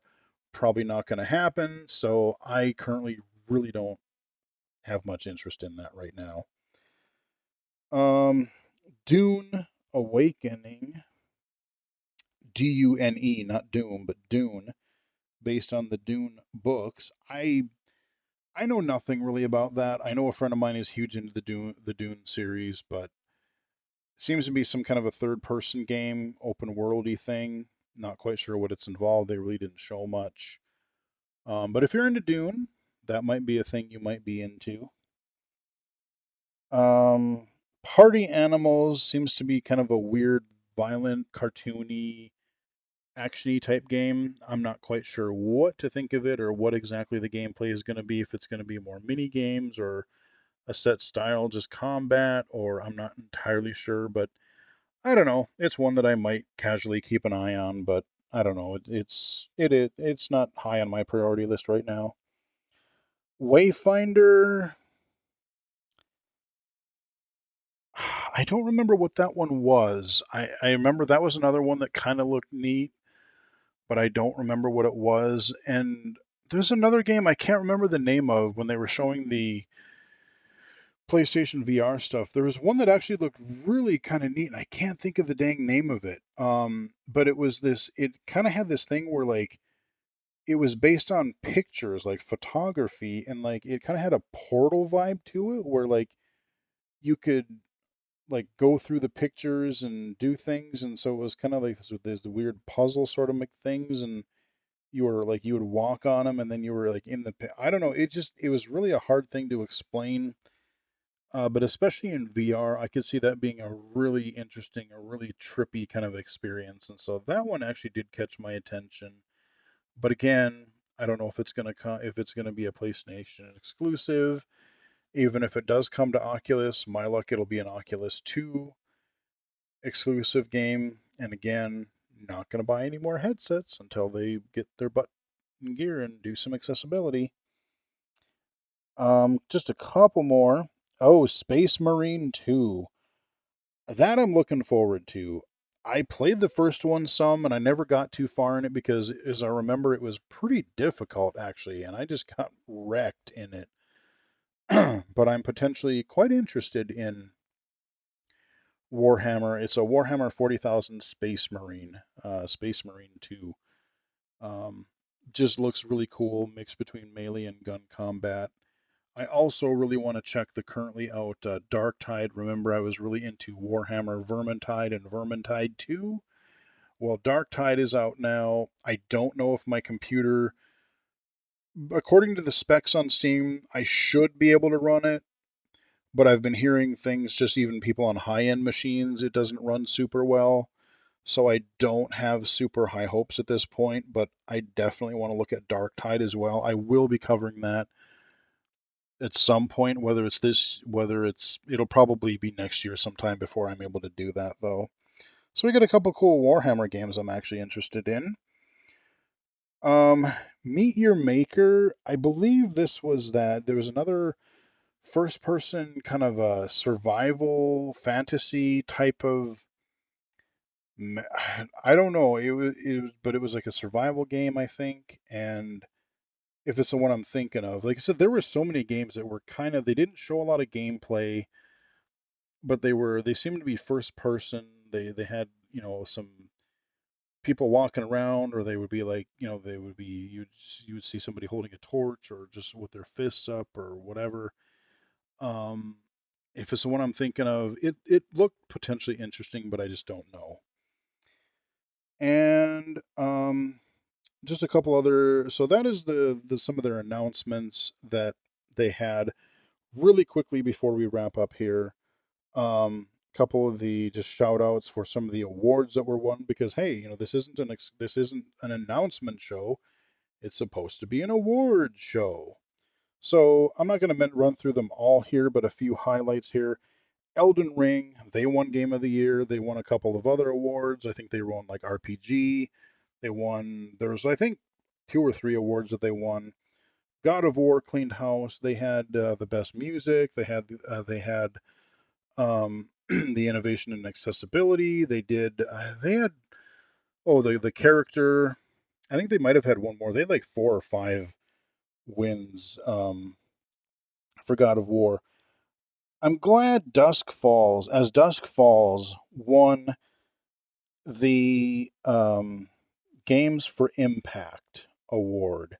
probably not going to happen. So I currently really don't have much interest in that right now. Um, Dune Awakening, Dune, not Doom, but Dune, based on the Dune books. I know nothing really about that. I know a friend of mine is huge into the Dune series, but it seems to be some kind of a third person game, open worldy thing. Not quite sure what it's involved. They really didn't show much. But if you're into Dune, that might be a thing you might be into. Um, Party Animals seems to be kind of a weird, violent, cartoony actiony type game. I'm not quite sure what to think of it or what exactly the gameplay is going to be. If it's going to be more mini games or a set style, just combat, or I'm not entirely sure. But I don't know. It's one that I might casually keep an eye on, but I don't know. It's not high on my priority list right now. Wayfinder. I don't remember what that one was. I remember that was another one that kind of looked neat, but I don't remember what it was. And there's another game I can't remember the name of when they were showing the PlayStation VR stuff. There was one that actually looked really kind of neat, and I can't think of the dang name of it. But it kind of had this thing where like it was based on pictures, like photography, and like it kind of had a Portal vibe to it, where like you could like go through the pictures and do things, and so it was kind of like there's the weird puzzle sort of things, and you would walk on them, and then you were like I don't know, it was really a hard thing to explain, but especially in VR, I could see that being a really interesting, a really trippy kind of experience, and so that one actually did catch my attention. But again, I don't know if if it's gonna be a PlayStation exclusive. Even if it does come to Oculus, my luck it'll be an Oculus 2 exclusive game. And again, not going to buy any more headsets until they get their butt in gear and do some accessibility. Just a couple more. Oh, Space Marine 2. That I'm looking forward to. I played the first one some and I never got too far in it because, as I remember, it was pretty difficult actually, and I just got wrecked in it. But I'm potentially quite interested in Warhammer. It's a Warhammer 40,000 Space Marine, Space Marine 2. Um, just looks really cool, mixed between melee and gun combat. I also really want to check the currently out Darktide. Remember, I was really into Warhammer Vermintide and Vermintide 2. Well, Darktide is out now. I don't know if my computer, according to the specs on Steam, I should be able to run it, but I've been hearing things, just even people on high-end machines, it doesn't run super well. So I don't have super high hopes at this point, but I definitely want to look at Darktide as well. I will be covering that at some point, it'll probably be next year sometime before I'm able to do that though. So we got a couple cool Warhammer games I'm actually interested in. Um, Meet Your Maker, I believe this was that. There was another first person kind of a survival fantasy type of I don't know. But it was like a survival game, I think. And if it's the one I'm thinking of, like I said, there were so many games that were they didn't show a lot of gameplay, but they seemed to be first person. They had, some people walking around, or they would be like, they would be you would see somebody holding a torch or just with their fists up or whatever. Um, if it's the one I'm thinking of, it looked potentially interesting, but I just don't know. And just a couple other. So that is the some of their announcements that they had really quickly before we wrap up here. Couple of the just shout outs for some of the awards that were won because hey, this isn't an announcement show. It's supposed to be an award show. So I'm not going to run through them all here, but a few highlights here. Elden Ring, they won Game of the Year. They won a couple of other awards. I think they won like RPG. They won. There's I think two or three awards that they won. God of War cleaned house. They had the best music. They had the innovation and accessibility. They had the character. I think they might have had one more. They had like four or five wins for God of War. I'm glad Dusk Falls won the Games for Impact award.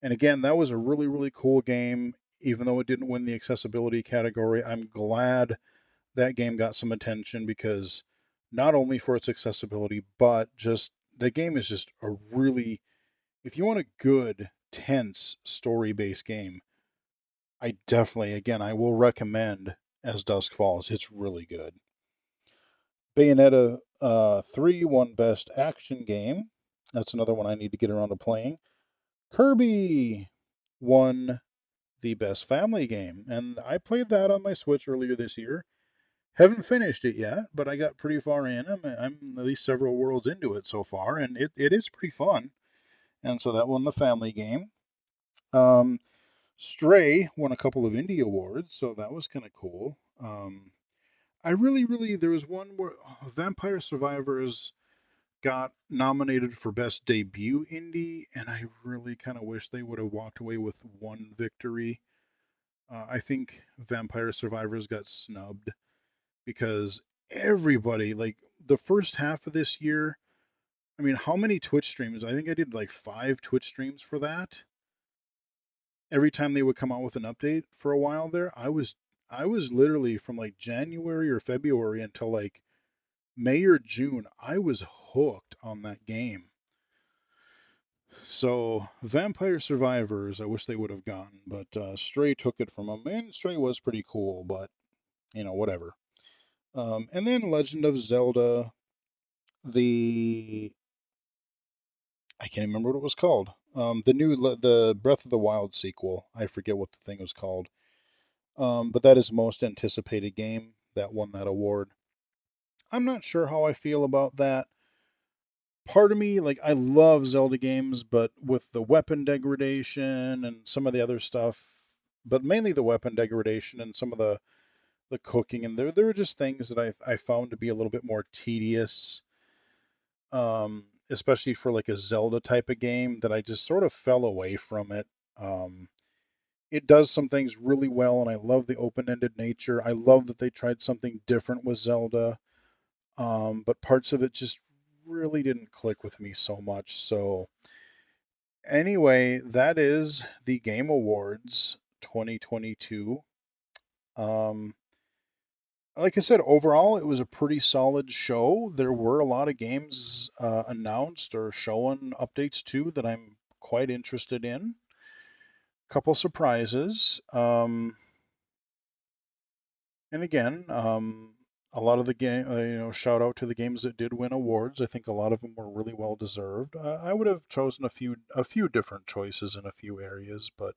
And again, that was a really, really cool game. Even though it didn't win the accessibility category, I'm glad that game got some attention because not only for its accessibility, but just the game is just a really, if you want a good, tense, story based game, I will recommend As Dusk Falls. It's really good. Bayonetta 3 won Best Action Game. That's another one I need to get around to playing. Kirby won the Best Family Game, and I played that on my Switch earlier this year. Haven't finished it yet, but I got pretty far in. I'm at least several worlds into it so far, and it is pretty fun. And so that won the Family Game. Um, Stray won a couple of indie awards, so that was kind of cool. I really, there was one where Vampire Survivors got nominated for Best Debut Indie, and I really kind of wish they would have walked away with one victory. I think Vampire Survivors got snubbed because everybody, like the first half of this year, I mean, how many Twitch streams? I think I did like 5 Twitch streams for that. Every time they would come out with an update for a while there, I was literally from like January or February until like May or June, I was hooked on that game. So Vampire Survivors, I wish they would have gotten, but Stray took it from them, and Stray was pretty cool, but whatever. And then Legend of Zelda, the I can't remember what it was called. The Breath of the Wild sequel. I forget what the thing was called. But that is the most anticipated game that won that award. I'm not sure how I feel about that. Part of me, like, I love Zelda games, but with the weapon degradation and some of the other stuff, but mainly the weapon degradation and some of the cooking, and there were just things that I found to be a little bit more tedious, especially for like a Zelda type of game that I just sort of fell away from it. Um, it does some things really well, and I love the open-ended nature. I love that they tried something different with Zelda, but parts of it just really didn't click with me so much. So anyway, that is the Game Awards 2022. Um, like I said, overall, it was a pretty solid show. There were a lot of games announced or showing updates to that I'm quite interested in. Couple surprises. And again, a lot of the game, shout out to the games that did win awards. I think a lot of them were really well deserved. I would have chosen a few different choices in a few areas, but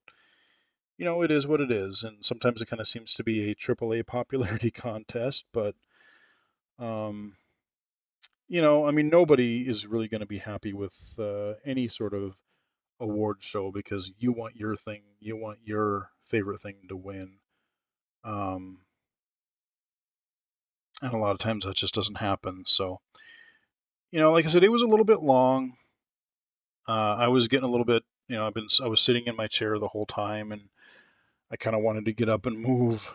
it is what it is, and sometimes it kind of seems to be a AAA popularity contest. But um, I mean, nobody is really going to be happy with any sort of award show because you want your thing, you want your favorite thing to win. Um, and a lot of times that just doesn't happen. So, like I said, it was a little bit long. I was getting a little bit, I was sitting in my chair the whole time, and I kind of wanted to get up and move.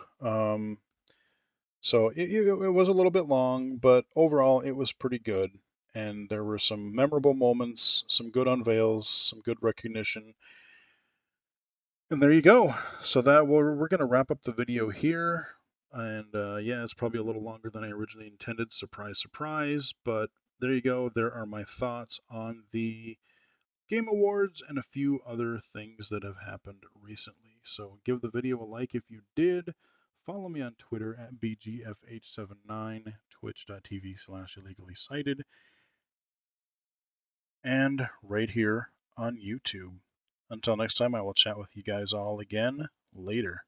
So it was a little bit long, but overall it was pretty good. And there were some memorable moments, some good unveils, some good recognition. And there you go. So that we're going to wrap up the video here. And yeah, it's probably a little longer than I originally intended. Surprise, surprise. But there you go. There are my thoughts on the Game Awards and a few other things that have happened recently. So give the video a like if you did. Follow me on Twitter at BGFH79, twitch.tv/illegally cited, and right here on YouTube. Until next time, I will chat with you guys all again later.